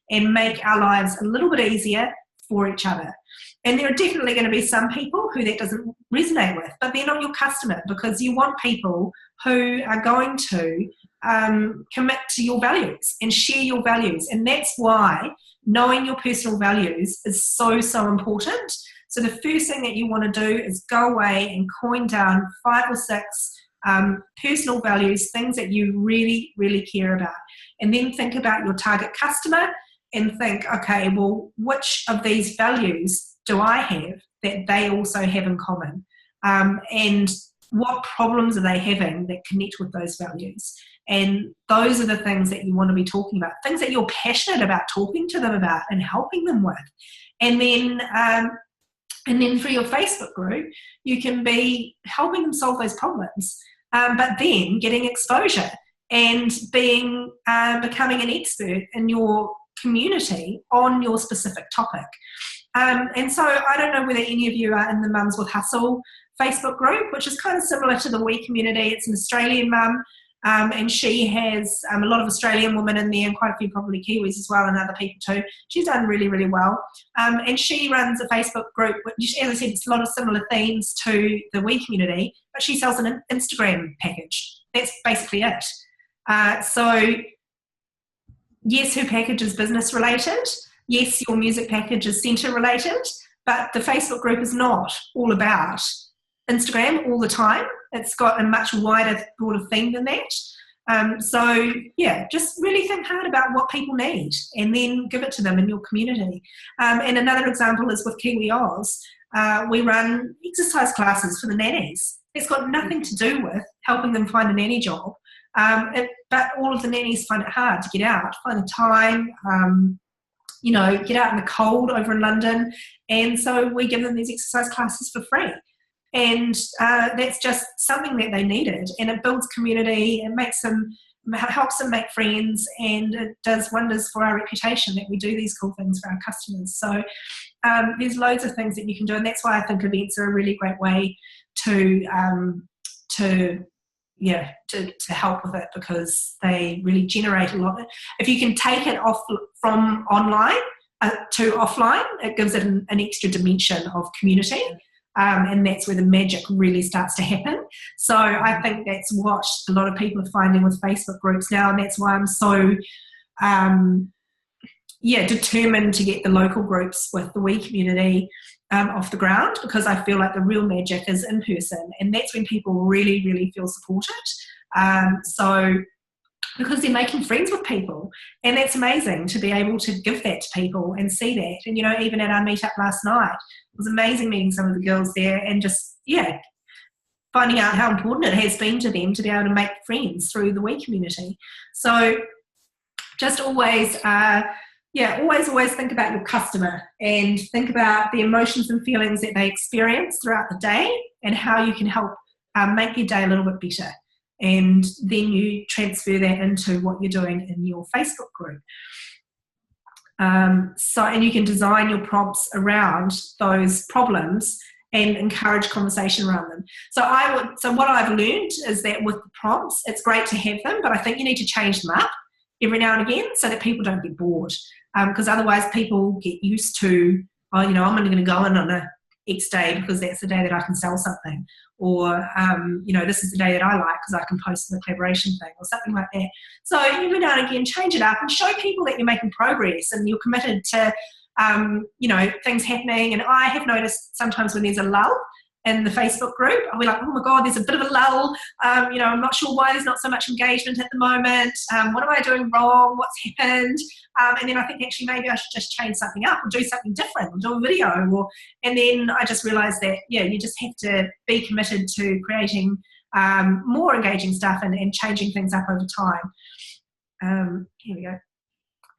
and make our lives a little bit easier for each other. And there are definitely going to be some people who that doesn't resonate with, but they're not your customer because you want people who are going to commit to your values and share your values. And that's why knowing your personal values is so, so important. So the first thing that you want to do is go away and coin down 5 or 6 personal values, things that you really, really care about. And then think about your target customer and think, okay, well, which of these values do I have that they also have in common? And what problems are they having that connect with those values? And those are the things that you want to be talking about, things that you're passionate about talking to them about and helping them with. And then through your Facebook group, you can be helping them solve those problems, but then getting exposure and becoming an expert in your community on your specific topic. And so I don't know whether any of you are in the Mums with Hustle Facebook group, which is kind of similar to the WE community. It's an Australian mum and she has a lot of Australian women in there and quite a few probably Kiwis as well and other people too. She's done really, really well. And she runs a Facebook group, which, as I said, it's a lot of similar themes to the We community, but she sells an Instagram package. That's basically it. So yes, her package is business related. Yes, your music package is centre related, but the Facebook group is not all about Instagram all the time. It's got a much wider, broader theme than that. So yeah, just really think hard about what people need and then give it to them in your community. And another example is with Kiwi Oz. We run exercise classes for the nannies. It's got nothing to do with helping them find a nanny job, but all of the nannies find it hard to get out, find the time, get out in the cold over in London. And so we give them these exercise classes for free. And that's just something that they needed. And it builds community, it helps them make friends, and it does wonders for our reputation that we do these cool things for our customers. So there's loads of things that you can do. And that's why I think events are a really great way to help with it, because they really generate a lot. If you can take it off from online to offline, it gives it an extra dimension of community, and that's where the magic really starts to happen. So I think that's what a lot of people are finding with Facebook groups now, and that's why I'm so determined to get the local groups with the We community off the ground, because I feel like the real magic is in person, and that's when people really, really feel supported. So because they're making friends with people, and that's amazing to be able to give that to people and see that. And even at our meetup last night, it was amazing meeting some of the girls there and just finding out how important it has been to them to be able to make friends through the We community. So just always think about your customer and think about the emotions and feelings that they experience throughout the day and how you can help make your day a little bit better. And then you transfer that into what you're doing in your Facebook group. And you can design your prompts around those problems and encourage conversation around them. So what I've learned is that with the prompts, it's great to have them, but I think you need to change them up every now and again so that people don't get bored. Because otherwise people get used to, I'm only going to go in on a X day because that's the day that I can sell something. Or, this is the day that I like because I can post the collaboration thing or something like that. So every now and again, change it up and show people that you're making progress and you're committed to, things happening. And I have noticed sometimes when there's a lull in the Facebook group, I'll be like, oh my God, there's a bit of a lull. I'm not sure why there's not so much engagement at the moment. What am I doing wrong? What's happened? And then I think actually maybe I should just change something up or do something different or do a video. And then I just realised that, you just have to be committed to creating more engaging stuff and changing things up over time. Here we go.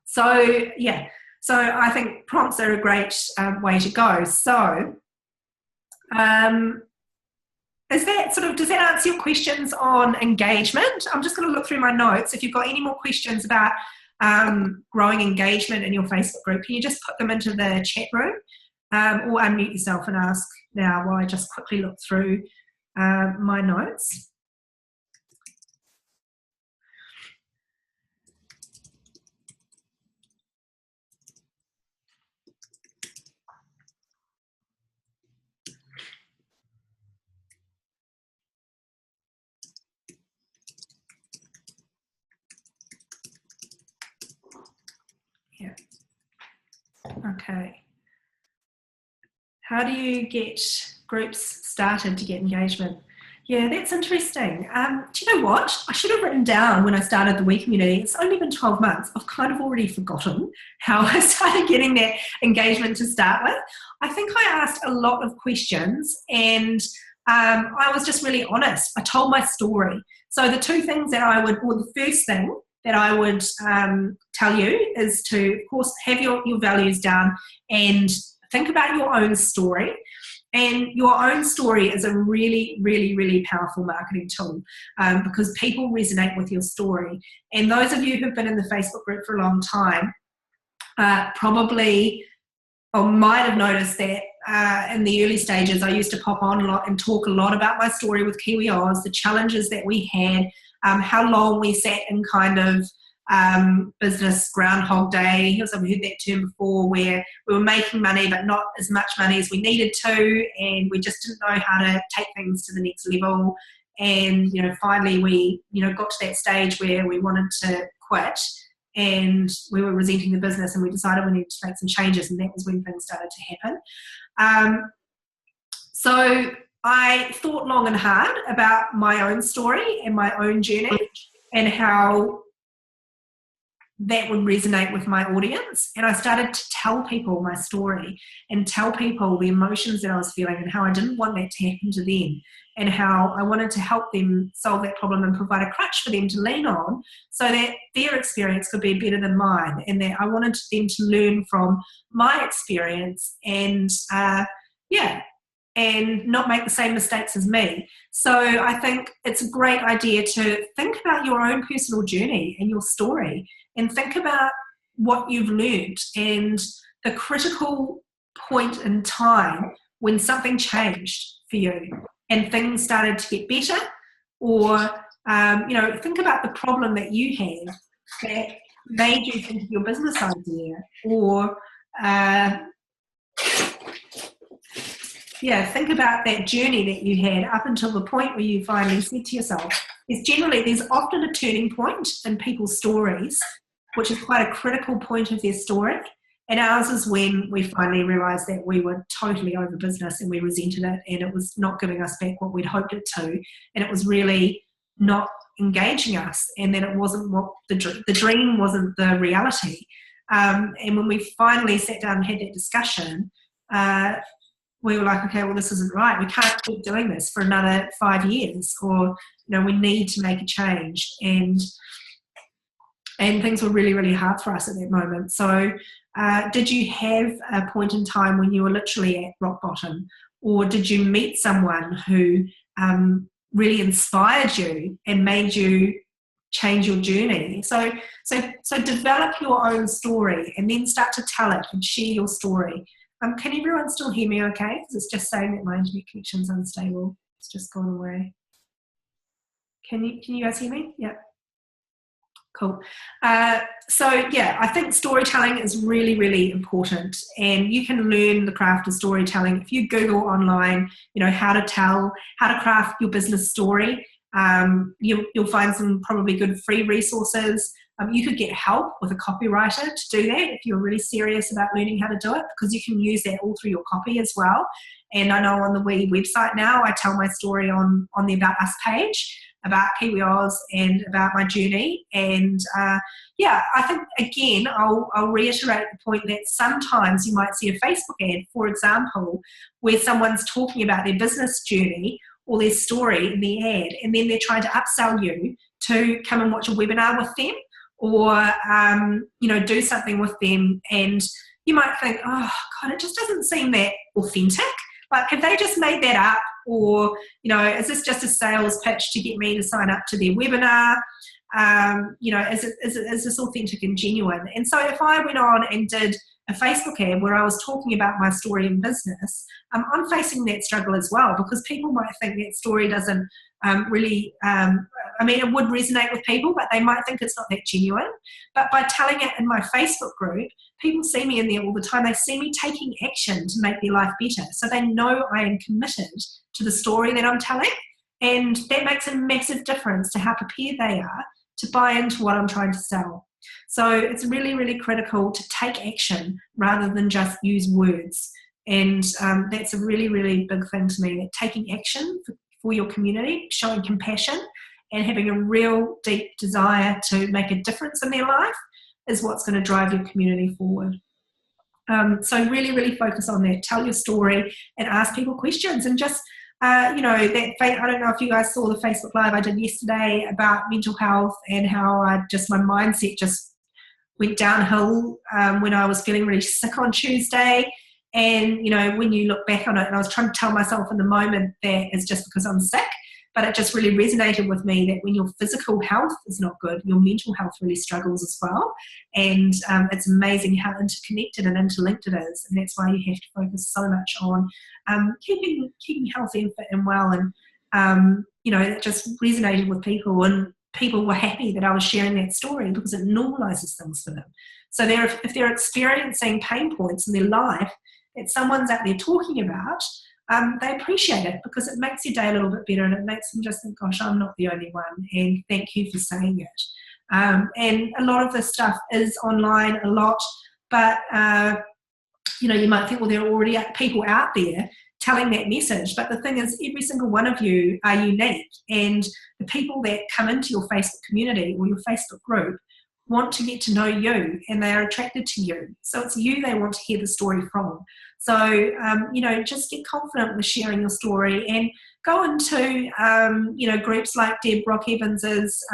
So I think prompts are a great way to go. So does that answer your questions on engagement? I'm just going to look through my notes. If you've got any more questions about growing engagement in your Facebook group, can you just put them into the chat room or unmute yourself and ask now while I just quickly look through my notes. Yeah. Okay. How do you get groups started to get engagement? Yeah, that's interesting. Do you know what? I should have written down when I started the We community. It's only been 12 months. I've kind of already forgotten how I started getting that engagement to start with. I think I asked a lot of questions and I was just really honest. I told my story. So the two things that the first thing that I would tell you is to, of course, have your values down and think about your own story. And your own story is a really, really, really powerful marketing tool because people resonate with your story. And those of you who've been in the Facebook group for a long time probably or might have noticed that in the early stages I used to pop on a lot and talk a lot about my story with Kiwi Oz, the challenges that we had, how long we sat in kind of business Groundhog Day. So we heard that term before, where we were making money but not as much money as we needed to, and we just didn't know how to take things to the next level. And finally we got to that stage where we wanted to quit, and we were resenting the business, and we decided we needed to make some changes, and that was when things started to happen. So I thought long and hard about my own story and my own journey and how that would resonate with my audience. And I started to tell people my story and tell people the emotions that I was feeling and how I didn't want that to happen to them, and how I wanted to help them solve that problem and provide a crutch for them to lean on so that their experience could be better than mine, and that I wanted them to learn from my experience and and not make the same mistakes as me. So I think it's a great idea to think about your own personal journey and your story, and think about what you've learned and the critical point in time when something changed for you and things started to get better, or think about the problem that you had that made you think of your business idea, or think about that journey that you had up until the point where you finally said to yourself, there's often a turning point in people's stories, which is quite a critical point of their story. And ours is when we finally realised that we were totally over business and we resented it, and it was not giving us back what we'd hoped it to, and it was really not engaging us, and that it wasn't what the dream wasn't the reality. And when we finally sat down and had that discussion, we were like, okay, well, this isn't right. We can't keep doing this for another 5 years, or we need to make a change. And things were really, really hard for us at that moment. So did you have a point in time when you were literally at rock bottom, or did you meet someone who really inspired you and made you change your journey? So develop your own story and then start to tell it and share your story. Can everyone still hear me okay? Because it's just saying that my internet connection's unstable. It's just gone away. Can you guys hear me? Yeah. Cool. I think storytelling is really, really important, and you can learn the craft of storytelling if you Google online, how to craft your business story. You'll find some probably good free resources. You could get help with a copywriter to do that if you're really serious about learning how to do it, because you can use that all through your copy as well. And I know on the WE website now, I tell my story on the About Us page about Kiwi Oz and about my journey. And I think, again, I'll reiterate the point that sometimes you might see a Facebook ad, for example, where someone's talking about their business journey or their story in the ad, and then they're trying to upsell you to come and watch a webinar with them, or do something with them, and you might think, oh God, it just doesn't seem that authentic. Like, have they just made that up, or is this just a sales pitch to get me to sign up to their webinar? Is this authentic and genuine? And so if I went on and did a Facebook ad where I was talking about my story in business, I'm facing that struggle as well, because people might think that story doesn't really, it would resonate with people, but they might think it's not that genuine. But by telling it in my Facebook group, people see me in there all the time. They see me taking action to make their life better. So they know I am committed to the story that I'm telling. And that makes a massive difference to how prepared they are to buy into what I'm trying to sell. So it's really, really critical to take action rather than just use words. And that's a really, really big thing to me, that taking action for your community, showing compassion and having a real deep desire to make a difference in their life is what's going to drive your community forward. So really, really focus on that. Tell your story and ask people questions, and just, I don't know if you guys saw the Facebook Live I did yesterday about mental health and how my mindset just went downhill when I was feeling really sick on Tuesday. And, when you look back on it, and I was trying to tell myself in the moment that it's just because I'm sick, but it just really resonated with me that when your physical health is not good, your mental health really struggles as well. And it's amazing how interconnected and interlinked it is. And that's why you have to focus so much on keeping healthy and fit and well. And, it just resonated with people. And people were happy that I was sharing that story because it normalizes things for them. So if they're experiencing pain points in their life that someone's out there talking about, they appreciate it because it makes your day a little bit better, and it makes them just think, gosh, I'm not the only one, and thank you for saying it. And a lot of this stuff is online a lot, but you might think, well, there are already people out there telling that message, but the thing is, every single one of you are unique, and the people that come into your Facebook community or your Facebook group want to get to know you, and they are attracted to you. So it's you they want to hear the story from. So, just get confident with sharing your story, and go into, groups like Deb Brock Evans's,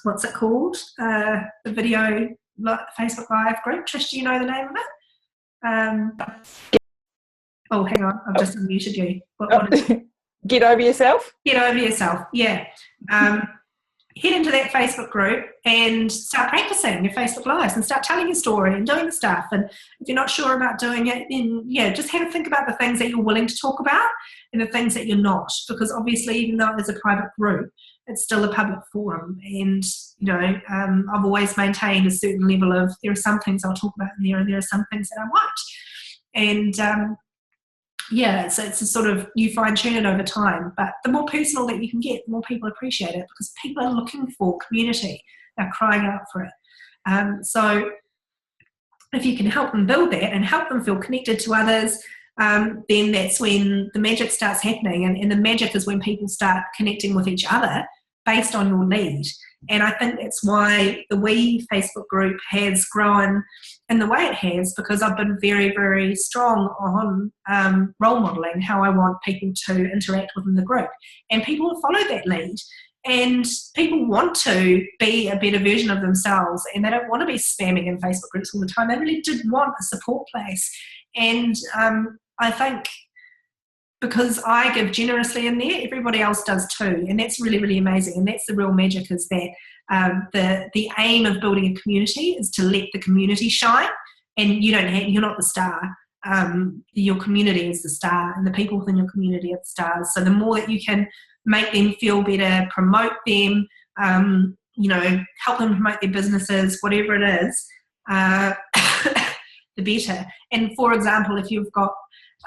what's it called? The video, Facebook Live group. Trish, do you know the name of it? Oh, hang on, I've just unmuted you. What is it? Get Over Yourself? Get Over Yourself, yeah. Head into that Facebook group and start practicing your Facebook Lives and start telling your story and doing the stuff. And if you're not sure about doing it, then just have a think about the things that you're willing to talk about and the things that you're not, because obviously, even though it's a private group, it's still a public forum. And I've always maintained a certain level of, there are some things I'll talk about in there and there are some things that I won't. And so it's a sort of, you fine-tune it over time, but the more personal that you can get, the more people appreciate it, because people are looking for community. They're crying out for it. So if you can help them build that and help them feel connected to others, then that's when the magic starts happening. And the magic is when people start connecting with each other based on your need. And I think that's why the We Facebook group has grown in the way it has, because I've been very, very strong on role modelling how I want people to interact within the group. And people have followed that lead. And people want to be a better version of themselves, and they don't want to be spamming in Facebook groups all the time. They really did want a support place. And I think because I give generously in there, everybody else does too. And that's really, really amazing. And that's the real magic, is that the aim of building a community is to let the community shine. And you're not the star. Your community is the star, and the people within your community are the stars. So the more that you can make them feel better, promote them, help them promote their businesses, whatever it is, the better. And for example, if you've got,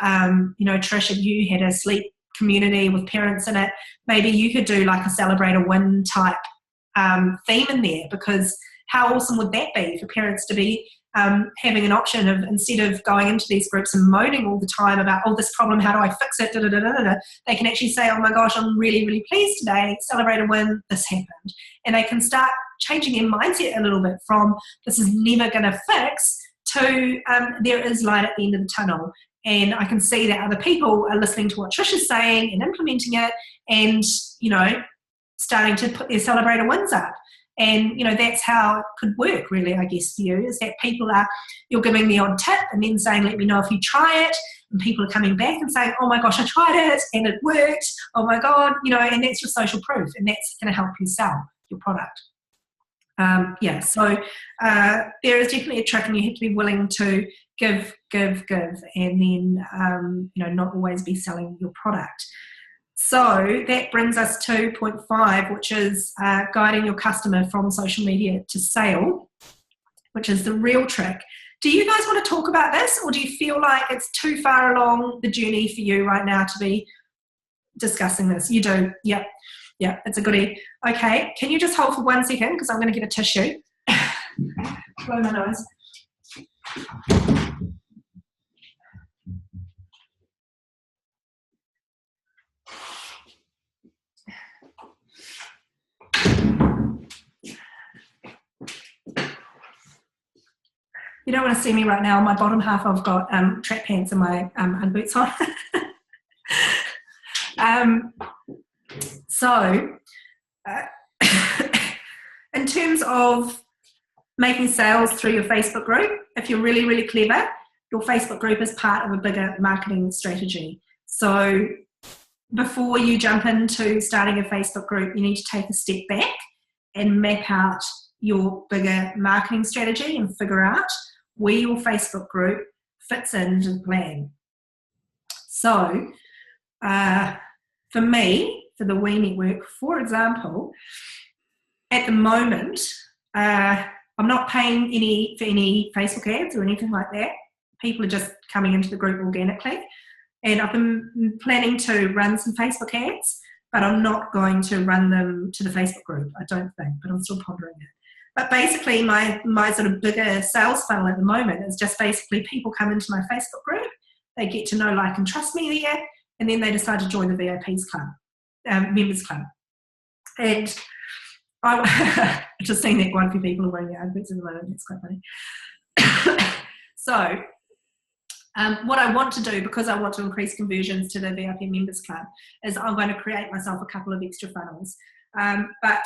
Trish, if you had a sleep community with parents in it, maybe you could do like a Celebrate a Win type theme in there, because how awesome would that be for parents to be having an option of, instead of going into these groups and moaning all the time about, oh, this problem, how do I fix it, they can actually say, oh my gosh, I'm really, really pleased today, Celebrate a Win, this happened. And they can start changing their mindset a little bit from, this is never going to fix, to there is light at the end of the tunnel. And I can see that other people are listening to what Trish is saying and implementing it, and, starting to put their Celebrate a Wins up. And, that's how it could work, really, I guess, for you, is that you're giving the odd tip and then saying, let me know if you try it. And people are coming back and saying, oh my gosh, I tried it and it worked. Oh my God, and that's your social proof, and that's going to help you sell your product. So there is definitely a trick, and you have to be willing to give, and then, not always be selling your product. So that brings us to point 5, which is guiding your customer from social media to sale, which is the real trick. Do you guys want to talk about this, or do you feel like it's too far along the journey for you right now to be discussing this? You do? Yep. Yeah, it's a goodie. Okay, can you just hold for 1 second, because I'm going to get a tissue. Blow my nose. You don't want to see me right now. My bottom half, I've got track pants and my boots on. In terms of making sales through your Facebook group, if you're really, really clever, your Facebook group is part of a bigger marketing strategy. So before you jump into starting a Facebook group, you need to take a step back and map out your bigger marketing strategy and figure out where your Facebook group fits into the plan. So for me, for the We Network, for example, at the moment, I'm not paying for any Facebook ads or anything like that. People are just coming into the group organically. And I've been planning to run some Facebook ads, but I'm not going to run them to the Facebook group, I don't think, but I'm still pondering it. But basically, my sort of bigger sales funnel at the moment is just basically people come into my Facebook group, they get to know, like, and trust me there, and then they decide to join the VIPs club, members club. And I've just seen that quite a few people are wearing their adverts at the moment. It's quite funny. So what I want to do, because I want to increase conversions to the VIP members club, is I'm going to create myself a couple of extra funnels. But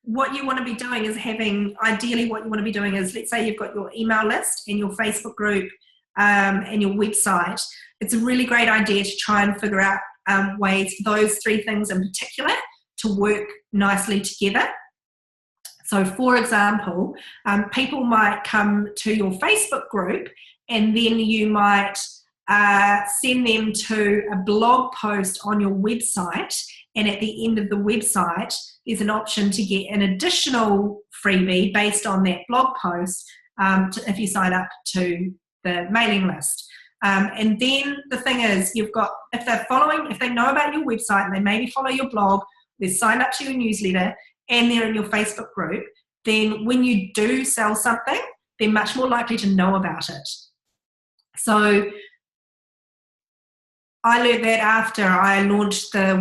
what you want to be doing is ideally what you want to be doing is, let's say you've got your email list and your Facebook group and your website. It's a really great idea to try and figure out ways for those three things in particular to work nicely together. So, for example, people might come to your Facebook group and then you might send them to a blog post on your website, and at the end of the website there's an option to get an additional freebie based on that blog post if you sign up to the mailing list. And then the thing is, if they know about your website and they maybe follow your blog, they're signed up to your newsletter, and they're in your Facebook group, then when you do sell something, they're much more likely to know about it. So I learned that after I launched the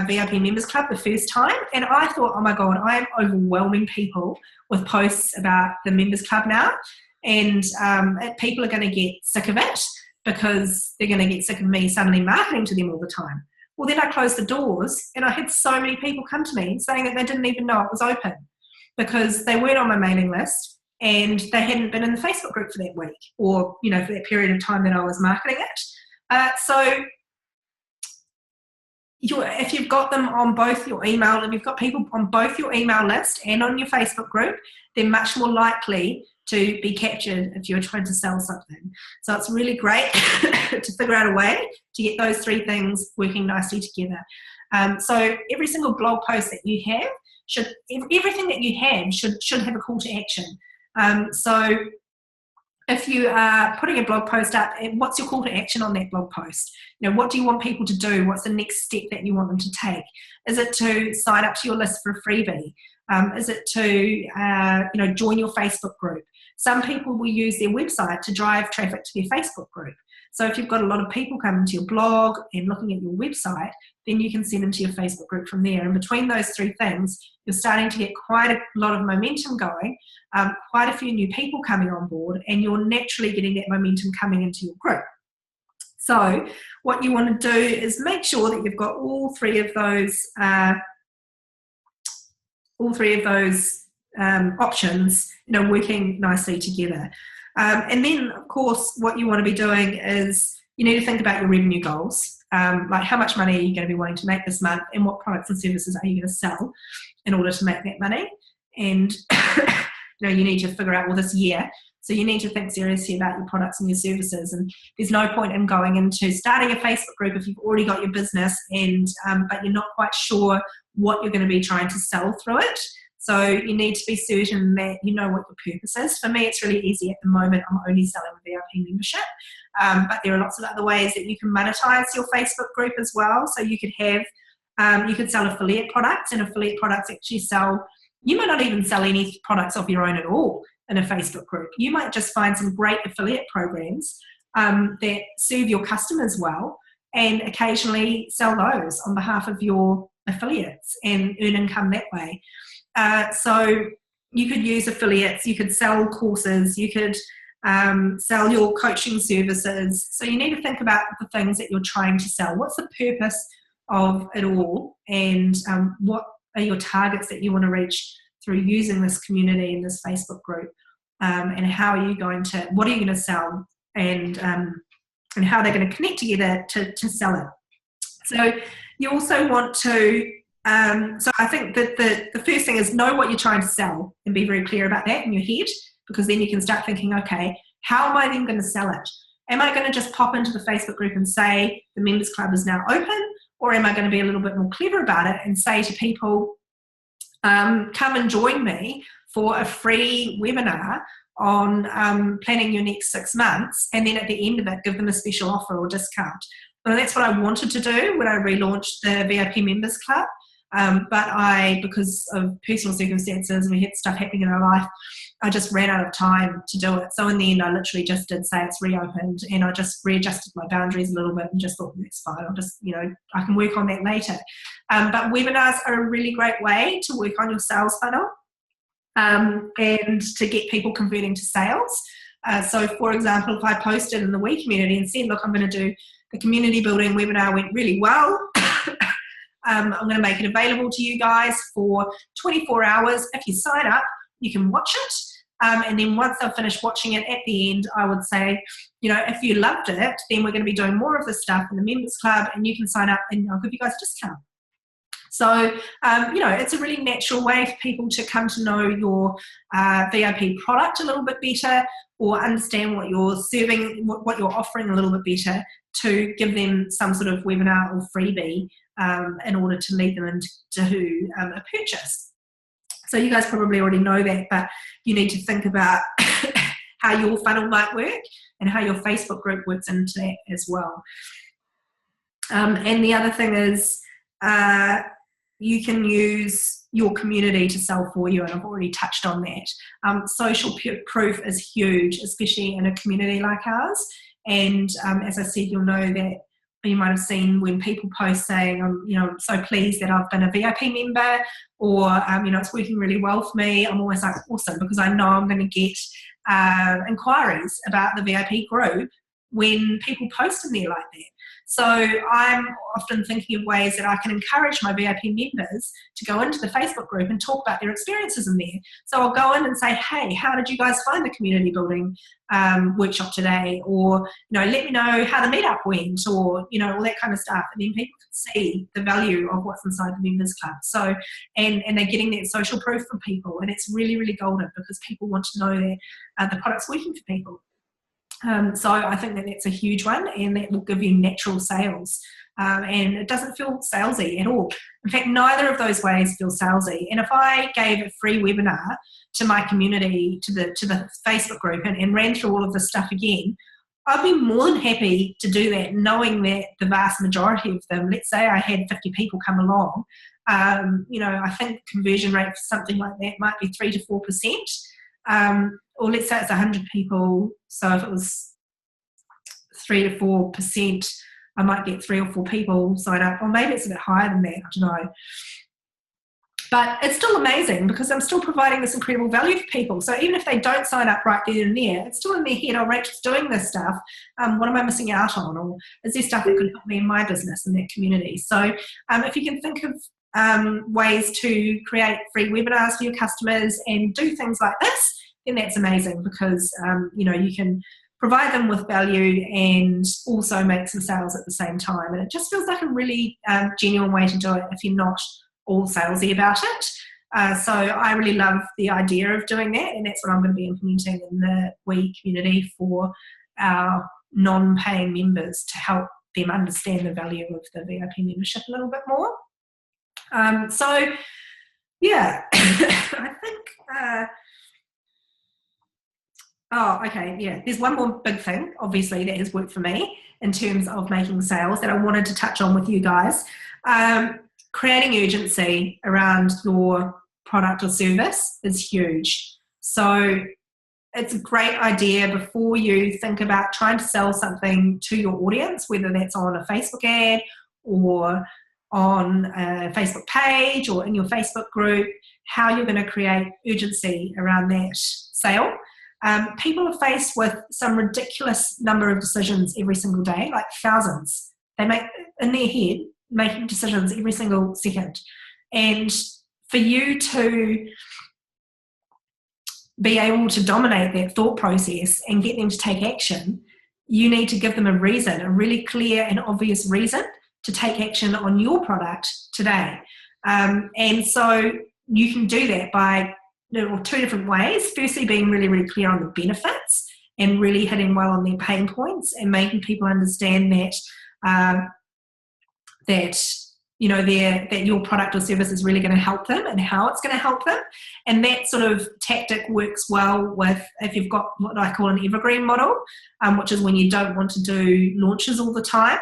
VIP Members Club the first time, and I thought, oh my God, I'm overwhelming people with posts about the Members Club now, and people are going to get sick of it because they're going to get sick of me suddenly marketing to them all the time. Well, then I closed the doors, and I had so many people come to me saying that they didn't even know it was open because they weren't on my mailing list and they hadn't been in the Facebook group for that week or, for that period of time that I was marketing it. So if you've got them on both your email, if you've got people on both your email list and on your Facebook group, they're much more likely to be captured if you're trying to sell something. So it's really great to figure out a way to get those three things working nicely together. So every single blog post that you have everything that you have should have a call to action. So if you are putting a blog post up, what's your call to action on that blog post? What do you want people to do? What's the next step that you want them to take? Is it to sign up to your list for a freebie? Is it to join your Facebook group? Some people will use their website to drive traffic to their Facebook group. So if you've got a lot of people coming to your blog and looking at your website, then you can send them to your Facebook group from there. And between those three things, you're starting to get quite a lot of momentum going, quite a few new people coming on board, and you're naturally getting that momentum coming into your group. So what you want to do is make sure that you've got all three of those options, working nicely together. And then, of course, what you want to be doing is you need to think about your revenue goals. Like how much money are you going to be wanting to make this month, and what products and services are you going to sell in order to make that money? And you need to figure out this year. So you need to think seriously about your products and your services. And there's no point in going into starting a Facebook group if you've already got your business and but you're not quite sure what you're going to be trying to sell through it. So you need to be certain that you know what your purpose is. For me, it's really easy at the moment. I'm only selling a VIP membership. But there are lots of other ways that you can monetize your Facebook group as well. So you could have, you could sell affiliate products, and affiliate products actually you might not even sell any products of your own at all in a Facebook group. You might just find some great affiliate programs that serve your customers well, and occasionally sell those on behalf of your affiliates and earn income that way. So you could use affiliates, you could sell courses, you could sell your coaching services. So you need to think about the things that you're trying to sell. What's the purpose of it all, and what are your targets that you want to reach through using this community and this Facebook group, and what are you going to sell, and how they're going to connect together to sell it. So you also want to so I think that the first thing is know what you're trying to sell and be very clear about that in your head, because then you can start thinking, okay, how am I then going to sell it? Am I going to just pop into the Facebook group and say the members club is now open, Or am I going to be a little bit more clever about it and say to people, come and join me for a free webinar on planning your next 6 months, and then at the end of it, give them a special offer or discount. Well, that's what I wanted to do when I relaunched the VIP Members Club. But because of personal circumstances, we had stuff happening in our life, I just ran out of time to do it. So in the end, I literally just did say it's reopened, and I just readjusted my boundaries a little bit and just thought, that's fine. I'll just, I can work on that later. But webinars are a really great way to work on your sales funnel and to get people converting to sales. So for example, if I posted in the We community and said, look, I'm going to do the community building webinar, went really well. I'm going to make it available to you guys for 24 hours. If you sign up, you can watch it. And then once I've finished watching it at the end, I would say, if you loved it, then we're going to be doing more of this stuff in the Members Club, and you can sign up and I'll give you guys a discount. So, it's a really natural way for people to come to know your VIP product a little bit better, or understand what you're serving, what you're offering a little bit better, to give them some sort of webinar or freebie in order to lead them into a purchase. So you guys probably already know that, but you need to think about how your funnel might work and how your Facebook group works into that as well. And the other thing is you can use your community to sell for you, and I've already touched on that. Social proof is huge, especially in a community like ours. And as I said, you'll know that you might have seen when people post saying, I'm so pleased that I've been a VIP member, or, it's working really well for me. I'm always like, awesome, because I know I'm going to get inquiries about the VIP group when people post in there like that. So I'm often thinking of ways that I can encourage my VIP members to go into the Facebook group and talk about their experiences in there. So I'll go in and say, hey, how did you guys find the community building workshop today? Or, let me know how the meetup went, or, all that kind of stuff. And then people can see the value of what's inside the Members Club. So, and they're getting that social proof from people. And it's really, really golden, because people want to know that the product's working for people. So I think that that's a huge one, and that will give you natural sales. And it doesn't feel salesy at all. In fact, neither of those ways feel salesy. And if I gave a free webinar to my community, to the Facebook group, and ran through all of this stuff again, I'd be more than happy to do that, knowing that the vast majority of them, let's say I had 50 people come along, I think conversion rate for something like that might be 3 to 4%. Or let's say it's 100 people, so if it was 3 to 4%, I might get 3 or 4 people sign up, or maybe it's a bit higher than that, I don't know. But it's still amazing, because I'm still providing this incredible value for people. So even if they don't sign up right then and there, it's still in their head, Rachel's doing this stuff, what am I missing out on? Or is there stuff that could help me in my business, in that community? So if you can think of ways to create free webinars for your customers and do things like this, then that's amazing, because you can provide them with value and also make some sales at the same time. And it just feels like a really genuine way to do it if you're not all salesy about it. So I really love the idea of doing that, and that's what I'm going to be implementing in the We community for our non-paying members, to help them understand the value of the VIP membership a little bit more. So yeah, I think there's one more big thing, obviously, that has worked for me in terms of making sales that I wanted to touch on with you guys. Creating urgency around your product or service is huge. So it's a great idea, before you think about trying to sell something to your audience, whether that's on a Facebook ad or on a Facebook page or in your Facebook group, how you're going to create urgency around that sale. People are faced with some ridiculous number of decisions every single day, like thousands. They make in their head, making decisions every single second. And for you to be able to dominate that thought process and get them to take action, you need to give them a reason, a really clear and obvious reason to take action on your product today. And so you can do that by 2 different ways. Firstly, being really, really clear on the benefits and really hitting well on their pain points and making people understand that that that your product or service is really going to help them and how it's going to help them. And that sort of tactic works well with if you've got what I call an evergreen model, which is when you don't want to do launches all the time.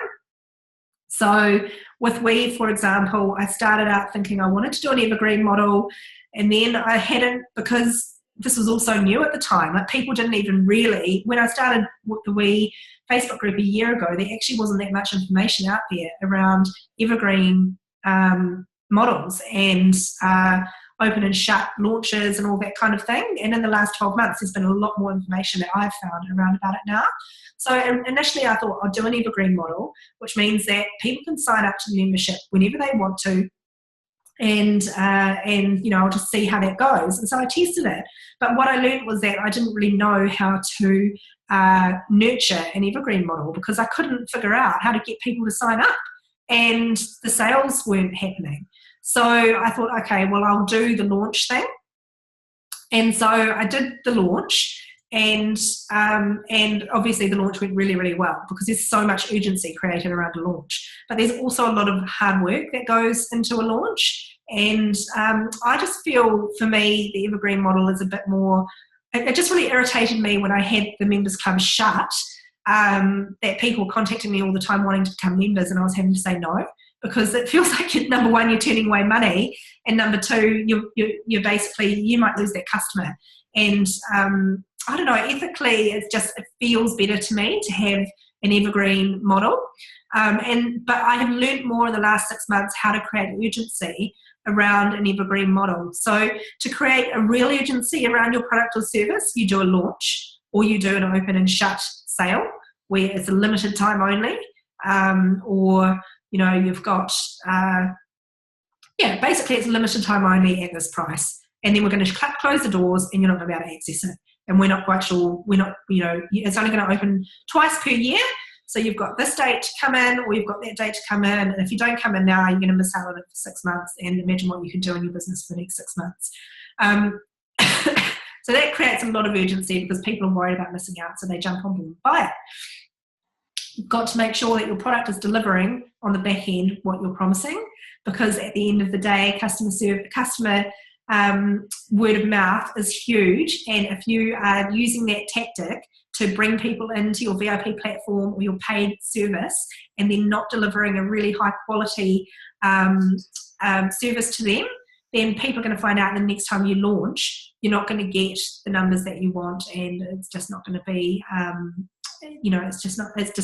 So with Weave, for example, I started out thinking I wanted to do an evergreen model, and then I hadn't, because this was also new at the time. Like, people didn't even really, when I started with the Weave Facebook group a year ago, there actually wasn't that much information out there around evergreen models and open and shut launches and all that kind of thing. And in the last 12 months, there's been a lot more information that I've found around about it now. So initially I thought I'll do an evergreen model, which means that people can sign up to the membership whenever they want to, and I'll just see how that goes. And so I tested it. But what I learned was that I didn't really know how to nurture an evergreen model, because I couldn't figure out how to get people to sign up, and the sales weren't happening. So I thought, okay, well, I'll do the launch thing. And so I did the launch, and obviously the launch went really, really well, because there's so much urgency created around a launch. But there's also a lot of hard work that goes into a launch. And I just feel, for me, the evergreen model is a bit more, it just really irritated me when I had the members club shut, that people were contacting me all the time wanting to become members, and I was having to say no, because it feels like, number one, you're turning away money, and number two, you're basically, you might lose that customer. And I don't know, ethically, it feels better to me to have an evergreen model. But I have learned more in the last 6 months how to create urgency around an evergreen model. So to create a real urgency around your product or service, you do a launch, or you do an open and shut sale where it's a limited time only, or you've got basically it's limited time only at this price, and then we're going to close the doors and you're not going to be able to access it, and we're not quite sure, it's only going to open twice per year. So you've got this date to come in, or you've got that date to come in. And if you don't come in now, you're going to miss out on it for 6 months. And imagine what you can do in your business for the next 6 months. So that creates a lot of urgency, because people are worried about missing out, so they jump on board and buy it. You've got to make sure that your product is delivering on the back end what you're promising, because at the end of the day, customer word of mouth is huge. And if you are using that tactic to bring people into your VIP platform or your paid service, and then not delivering a really high quality service to them, then people are going to find out the next time you launch, you're not going to get the numbers that you want, and it's just not going to be, it's just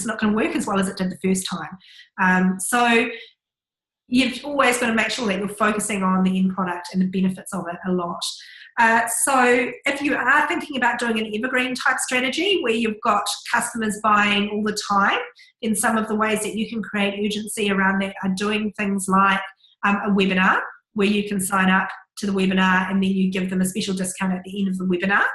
not going to work as well as it did the first time. So you've always got to make sure that you're focusing on the end product and the benefits of it a lot. So if you are thinking about doing an evergreen type strategy where you've got customers buying all the time, then some of the ways that you can create urgency around that are doing things like a webinar, where you can sign up to the webinar and then you give them a special discount at the end of the webinar.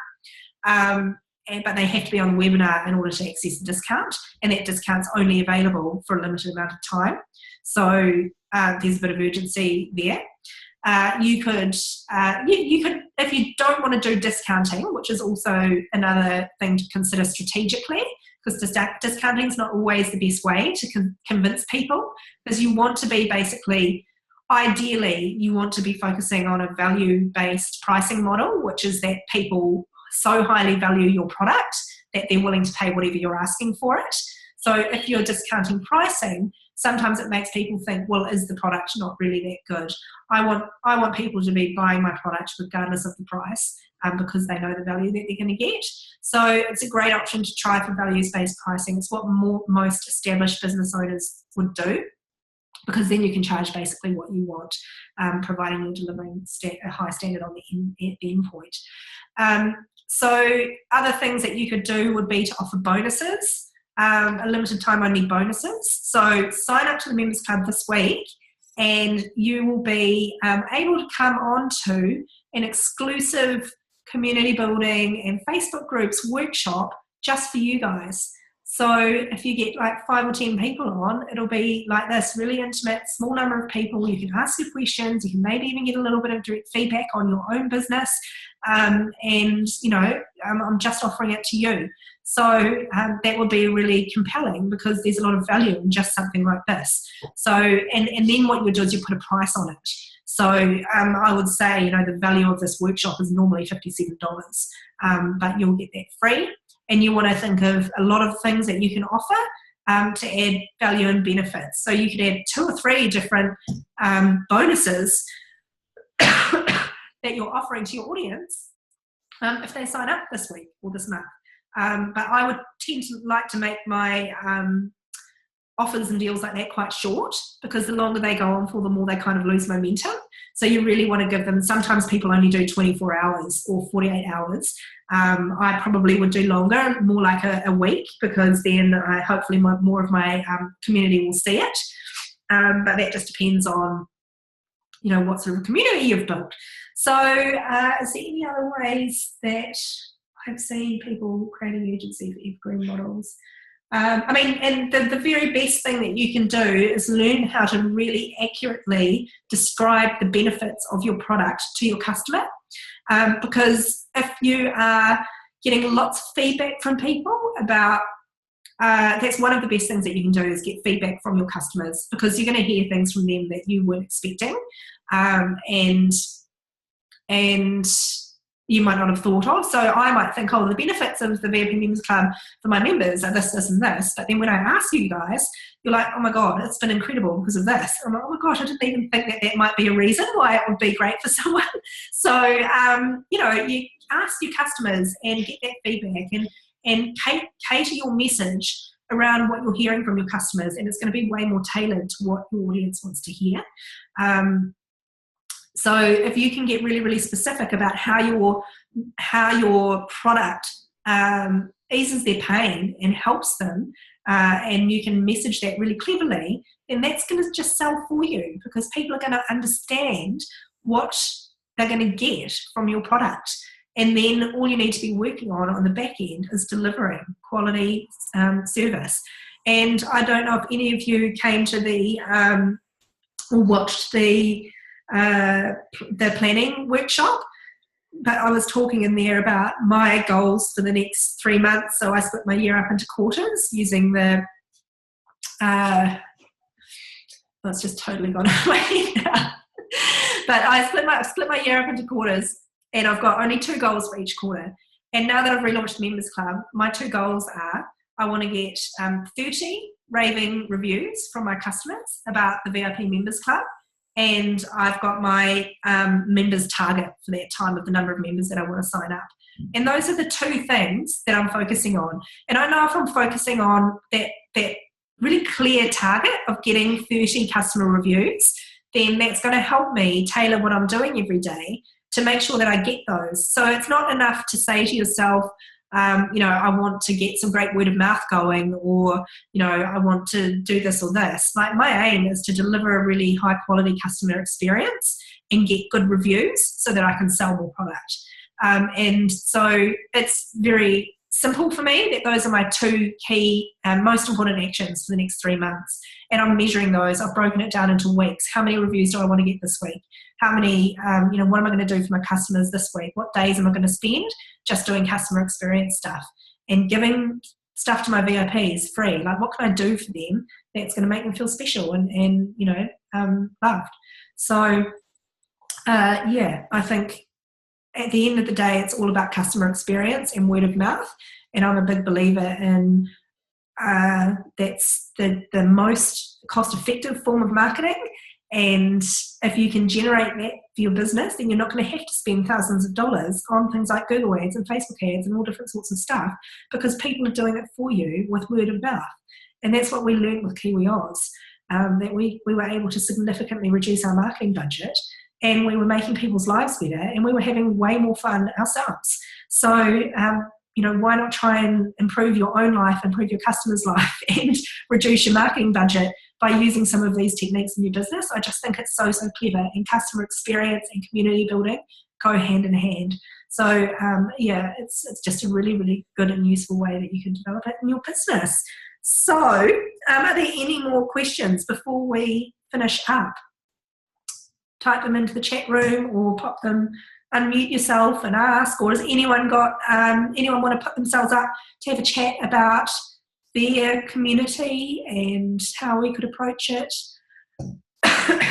But they have to be on the webinar in order to access the discount, and that discount's only available for a limited amount of time. So there's a bit of urgency there. You could, if you don't want to do discounting, which is also another thing to consider strategically, because discounting is not always the best way to convince people, because you want to be basically, ideally, you want to be focusing on a value-based pricing model, which is that people so highly value your product that they're willing to pay whatever you're asking for it. So if you're discounting pricing, sometimes it makes people think, well, is the product not really that good? I want people to be buying my product regardless of the price, because they know the value that they're going to get. So it's a great option to try for values-based pricing. It's what most established business owners would do, because then you can charge basically what you want, providing you're delivering a high standard on the end point. So other things that you could do would be to offer bonuses, a limited time only bonuses. So sign up to the Members Club this week, and you will be able to come on to an exclusive community building and Facebook groups workshop just for you guys. So if you get like 5 or 10 people on, it'll be like this, really intimate, small number of people. You can ask your questions. You can maybe even get a little bit of direct feedback on your own business. I'm just offering it to you. So that would be really compelling because there's a lot of value in just something like this. So, and then what you do is you put a price on it. So I would say, the value of this workshop is normally $57, but you'll get that free. And you want to think of a lot of things that you can offer to add value and benefits. So you could add 2 or 3 different bonuses that you're offering to your audience if they sign up this week or this month. But I would tend to like to make my offers and deals like that quite short, because the longer they go on for, the more they kind of lose momentum. So you really want to give them, sometimes people only do 24 hours or 48 hours. I probably would do longer, more like a week, because then hopefully more of my community will see it. But that just depends on, what sort of community you've built. So is there any other ways that I've seen people creating urgency for evergreen models? And the very best thing that you can do is learn how to really accurately describe the benefits of your product to your customer. Because if you are getting lots of feedback from people about, that's one of the best things that you can do, is get feedback from your customers, because you're going to hear things from them that you weren't expecting. And you might not have thought of. So I might think, the benefits of the VIP Members Club for my members are this, this, and this. But then when I ask you guys, you're like, oh my God, it's been incredible because of this. I'm like, oh my gosh, I didn't even think that might be a reason why it would be great for someone. So, you ask your customers and get that feedback and cater your message around what you're hearing from your customers. And it's going to be way more tailored to what your audience wants to hear. So if you can get really, really specific about how your product eases their pain and helps them, and you can message that really cleverly, then that's going to just sell for you, because people are going to understand what they're going to get from your product. And then all you need to be working on the back end is delivering quality service. And I don't know if any of you came to or watched the planning workshop, but I was talking in there about my goals for the next 3 months. So I split my year up into quarters using the it's just totally gone away now. But I split my year up into quarters, and I've got only 2 goals for each quarter. And now that I've relaunched the Members Club, my 2 goals are, I want to get 30 raving reviews from my customers about the VIP Members Club. And I've got my members target for that time of the number of members that I want to sign up. And those are the 2 things that I'm focusing on. And I know if I'm focusing on that really clear target of getting 30 customer reviews, then that's going to help me tailor what I'm doing every day to make sure that I get those. So it's not enough to say to yourself, I want to get some great word of mouth going, or, I want to do this or this. Like, my aim is to deliver a really high quality customer experience and get good reviews so that I can sell more product. And so it's very simple for me that those are my 2 key and most important actions for the next 3 months. And I'm measuring those. I've broken it down into weeks. How many reviews do I want to get this week? How many, what am I going to do for my customers this week? What days am I going to spend just doing customer experience stuff and giving stuff to my VIPs free? Like, what can I do for them that's going to make them feel special and loved? So, I think at the end of the day, it's all about customer experience and word of mouth. And I'm a big believer in that's the most cost-effective form of marketing. And if you can generate that for your business, then you're not going to have to spend thousands of dollars on things like Google ads and Facebook ads and all different sorts of stuff, because people are doing it for you with word of mouth. And that's what we learned with Kiwi Oz, that we were able to significantly reduce our marketing budget, and we were making people's lives better, and we were having way more fun ourselves. So, why not try and improve your own life, improve your customer's life, and reduce your marketing budget by using some of these techniques in your business? I just think it's so, so clever, and customer experience and community building go hand in hand. So, it's just a really, really good and useful way that you can develop it in your business. So, are there any more questions before we finish up? Type them into the chat room or pop them unmute yourself and ask, or has anyone got anyone want to put themselves up to have a chat about their community and how we could approach it? Put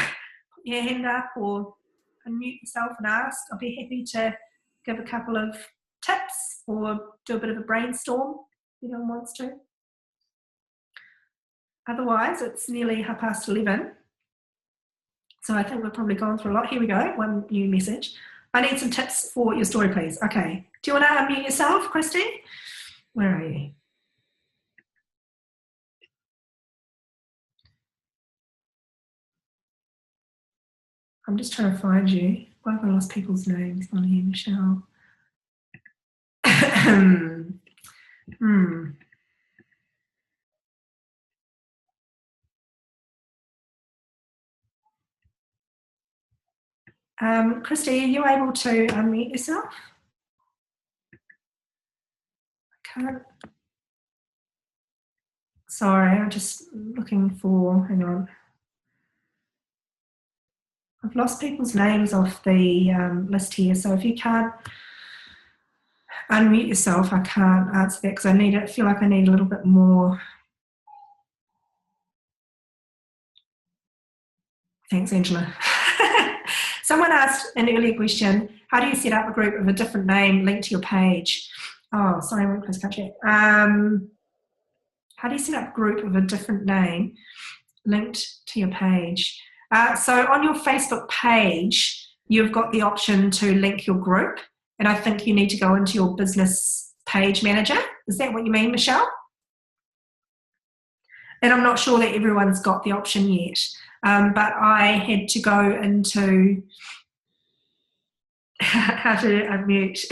your hand up or unmute yourself and ask. I'll be happy to give a couple of tips or do a bit of a brainstorm if anyone wants to. Otherwise, it's nearly 11:30. So I think we've probably gone through a lot. Here we go, one new message. I need some tips for your story, please. Okay. Do you want to unmute yourself, Christy? Where are you? I'm just trying to find you. Why have I lost people's names on here, Michelle? Christy, are you able to unmute yourself? I can't. Sorry, I'm just looking for, hang on. I've lost people's names off the list here, so if you can't unmute yourself, I can't answer that because I feel like I need a little bit more. Thanks, Angela. Someone asked an earlier question, how do you set up a group of a different name linked to your page? Oh, sorry, I went close to chat. How do you set up a group of a different name linked to your page? So on your Facebook page, you've got the option to link your group, and I think you need to go into your business page manager. Is that what you mean, Michelle? And I'm not sure that everyone's got the option yet, but I had to go into how to unmute.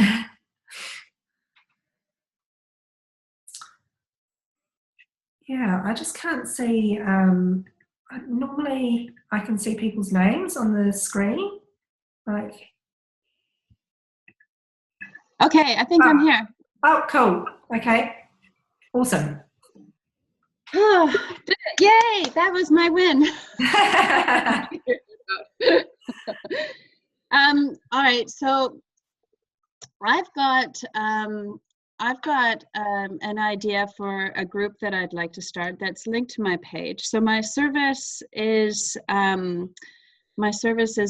Yeah, I just can't see. Normally, I can see people's names on the screen. Like, okay, I think I'm here. Oh, cool. Okay, awesome. Oh, yay! That was my win. All right, so I've got an idea for a group that I'd like to start that's linked to my page. So my service is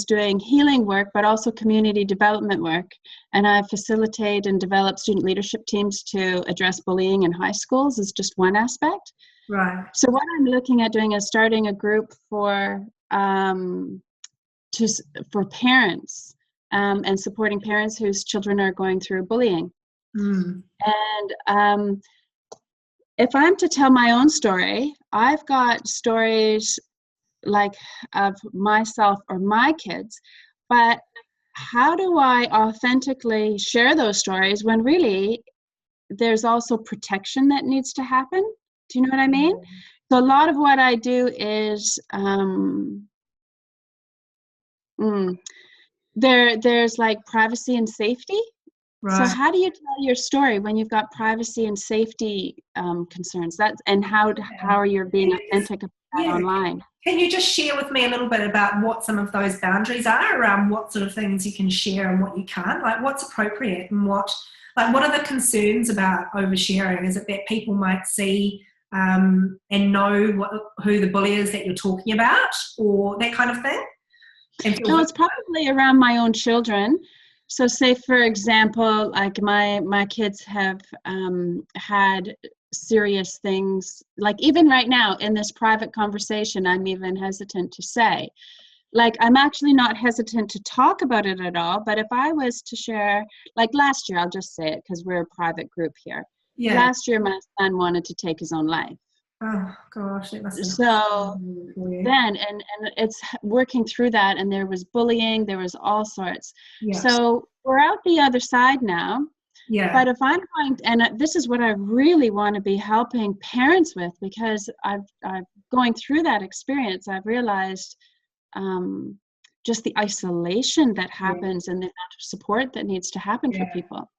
doing healing work, but also community development work. And I facilitate and develop student leadership teams to address bullying in high schools is just one aspect. Right. So what I'm looking at doing is starting a group for parents and supporting parents whose children are going through bullying. Mm. And if I'm to tell my own story, I've got stories like of myself or my kids, but how do I authentically share those stories when really there's also protection that needs to happen? Do you know what I mean? So a lot of what I do is there's like privacy and safety. Right. So how do you tell your story when you've got privacy and safety concerns? And how are you being authentic about that online? Can you just share with me a little bit about what some of those boundaries are around what sort of things you can share and what you can't? Like what's appropriate and what are the concerns about oversharing? Is it that people might see and know who the bully is that you're talking about or that kind of thing? No, it's probably around my own children. So say, for example, like my kids have had serious things, like even right now in this private conversation, I'm even hesitant to say. Like, I'm actually not hesitant to talk about it at all, but if I was to share, like last year, I'll just say it because we're a private group here. Yeah. Last year, my son wanted to take his own life. Oh gosh, it must have so then and it's working through that, and there was bullying, there was all sorts. Yes. So we're out the other side now. Yeah. But if I'm going, and this is what I really want to be helping parents with, because I've going through that experience, I've realized just the isolation that happens and the amount of support that needs to happen for people.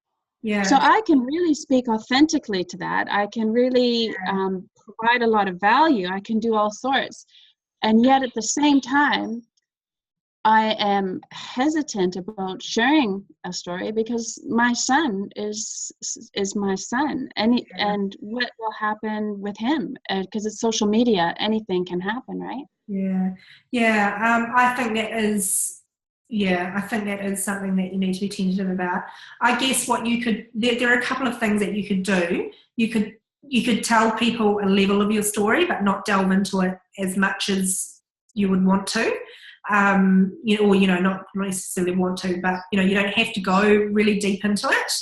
Yeah. So I can really speak authentically to that. I can really provide a lot of value. I can do all sorts. And yet at the same time, I am hesitant about sharing a story because my son is my son, and what will happen with him, because it's social media, anything can happen, right? I think that is something that you need to be tentative about. I guess what you could, there are a couple of things that you could do. You could tell people a level of your story, but not delve into it as much as you would want to. Not necessarily want to, but you don't have to go really deep into it.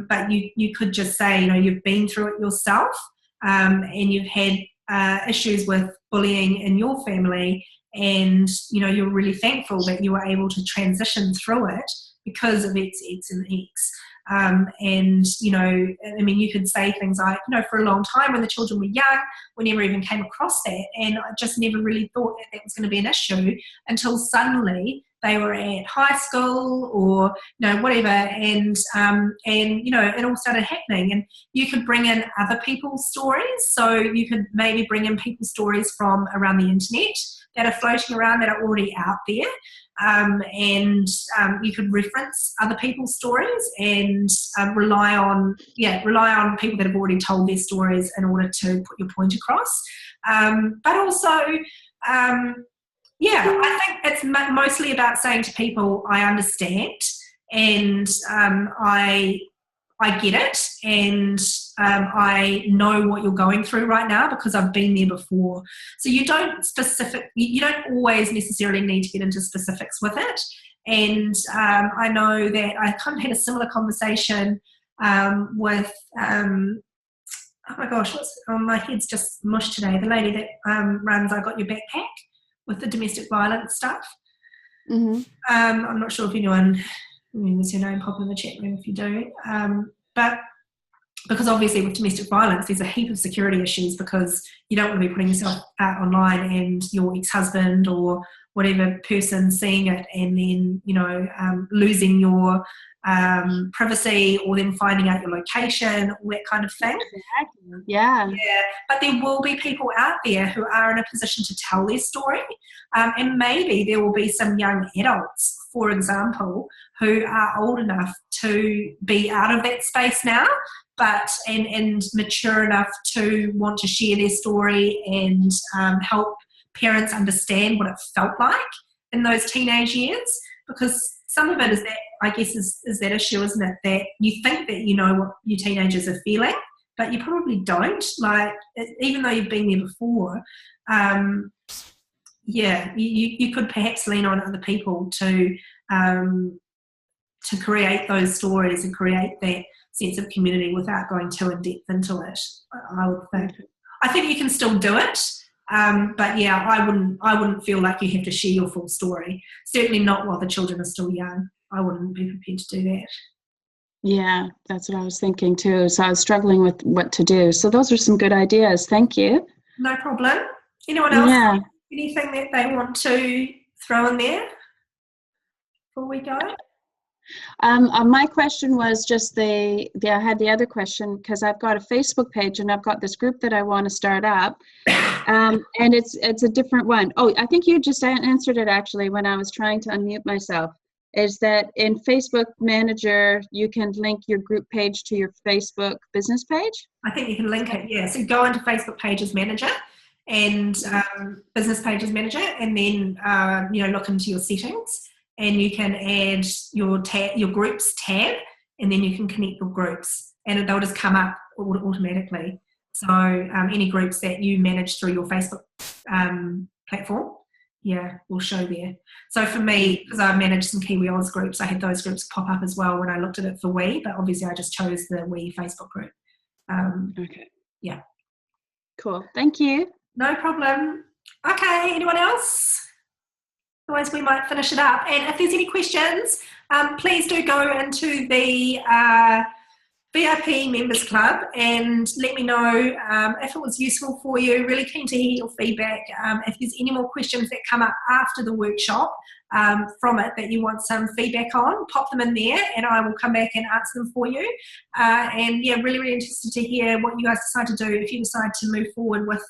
But you could just say, you've been through it yourself, and you've had issues with bullying in your family, and you're really thankful that you were able to transition through it because of X and X. You could say things like, for a long time when the children were young, we never even came across that, and I just never really thought that was going to be an issue until suddenly they were at high school or whatever, and it all started happening. And you could bring in other people's stories, so you could maybe bring in people's stories from around the internet that are floating around, that are already out there. You could reference other people's stories and rely on people that have already told their stories in order to put your point across. But also, I think it's mostly about saying to people, I understand, and I get it, and I know what you're going through right now because I've been there before. So you don't always necessarily need to get into specifics with it. And I know that I kind of had a similar conversation with, oh my gosh, my head's just mush today. The lady that runs I Got Your Backpack with the domestic violence stuff. Mm-hmm. I'm not sure if anyone there's your name, pop in the chat room if you do. But because obviously with domestic violence, there's a heap of security issues because you don't want to be putting yourself out online and your ex-husband or whatever person seeing it and then, losing your privacy or them finding out your location, all that kind of thing. Exactly. Yeah. But there will be people out there who are in a position to tell their story. And maybe there will be some young adults, for example, who are old enough to be out of that space now, but and mature enough to want to share their story and help parents understand what it felt like in those teenage years. Because some of it is that, I guess, is that issue, isn't it? That you think that you know what your teenagers are feeling, but you probably don't. Like, even though you've been there before, you could perhaps lean on other people to create those stories and create that sense of community without going too in depth into it. I would think. I think you can still do it. But yeah, I wouldn't feel like you have to share your full story. Certainly not while the children are still young. I wouldn't be prepared to do that. Yeah, that's what I was thinking too. So I was struggling with what to do. So those are some good ideas. Thank you. No problem. Anyone else? Yeah. Anything that they want to throw in there before we go? My question was just I had the other question because I've got a Facebook page and I've got this group that I want to start up, and it's a different one. Oh, I think you just answered it actually when I was trying to unmute myself. Is that in Facebook Manager you can link your group page to your Facebook business page? I think you can link it. Yeah. So go into Facebook Pages Manager and Business Pages Manager, and then look into your settings. And you can add your groups tab, and then you can connect your groups, and they'll just come up automatically. So any groups that you manage through your Facebook platform, will show there. So for me, because I managed some Kiwi Oz groups, I had those groups pop up as well when I looked at it for We, but obviously I just chose the We Facebook group. Okay. Yeah. Cool. Thank you. No problem. Okay. Anyone else? Otherwise, we might finish it up. And if there's any questions, please do go into the VIP Members Club and let me know if it was useful for you. Really keen to hear your feedback. If there's any more questions that come up after the workshop from it that you want some feedback on, pop them in there and I will come back and answer them for you. Really, really interested to hear what you guys decide to do if you decide to move forward with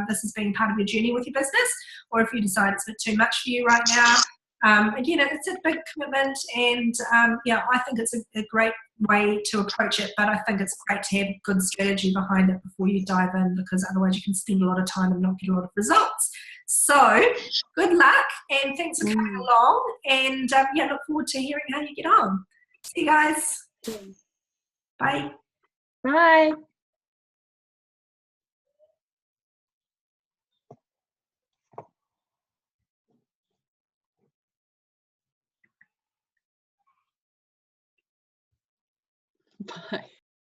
this as being part of your journey with your business, or if you decide it's a bit too much for you right now. Again, it's a big commitment, and I think it's a great way to approach it, but I think it's great to have good strategy behind it before you dive in, because otherwise you can spend a lot of time and not get a lot of results. So good luck, and thanks for coming along, and look forward to hearing how you get on. See you guys. Bye. Bye. Bye.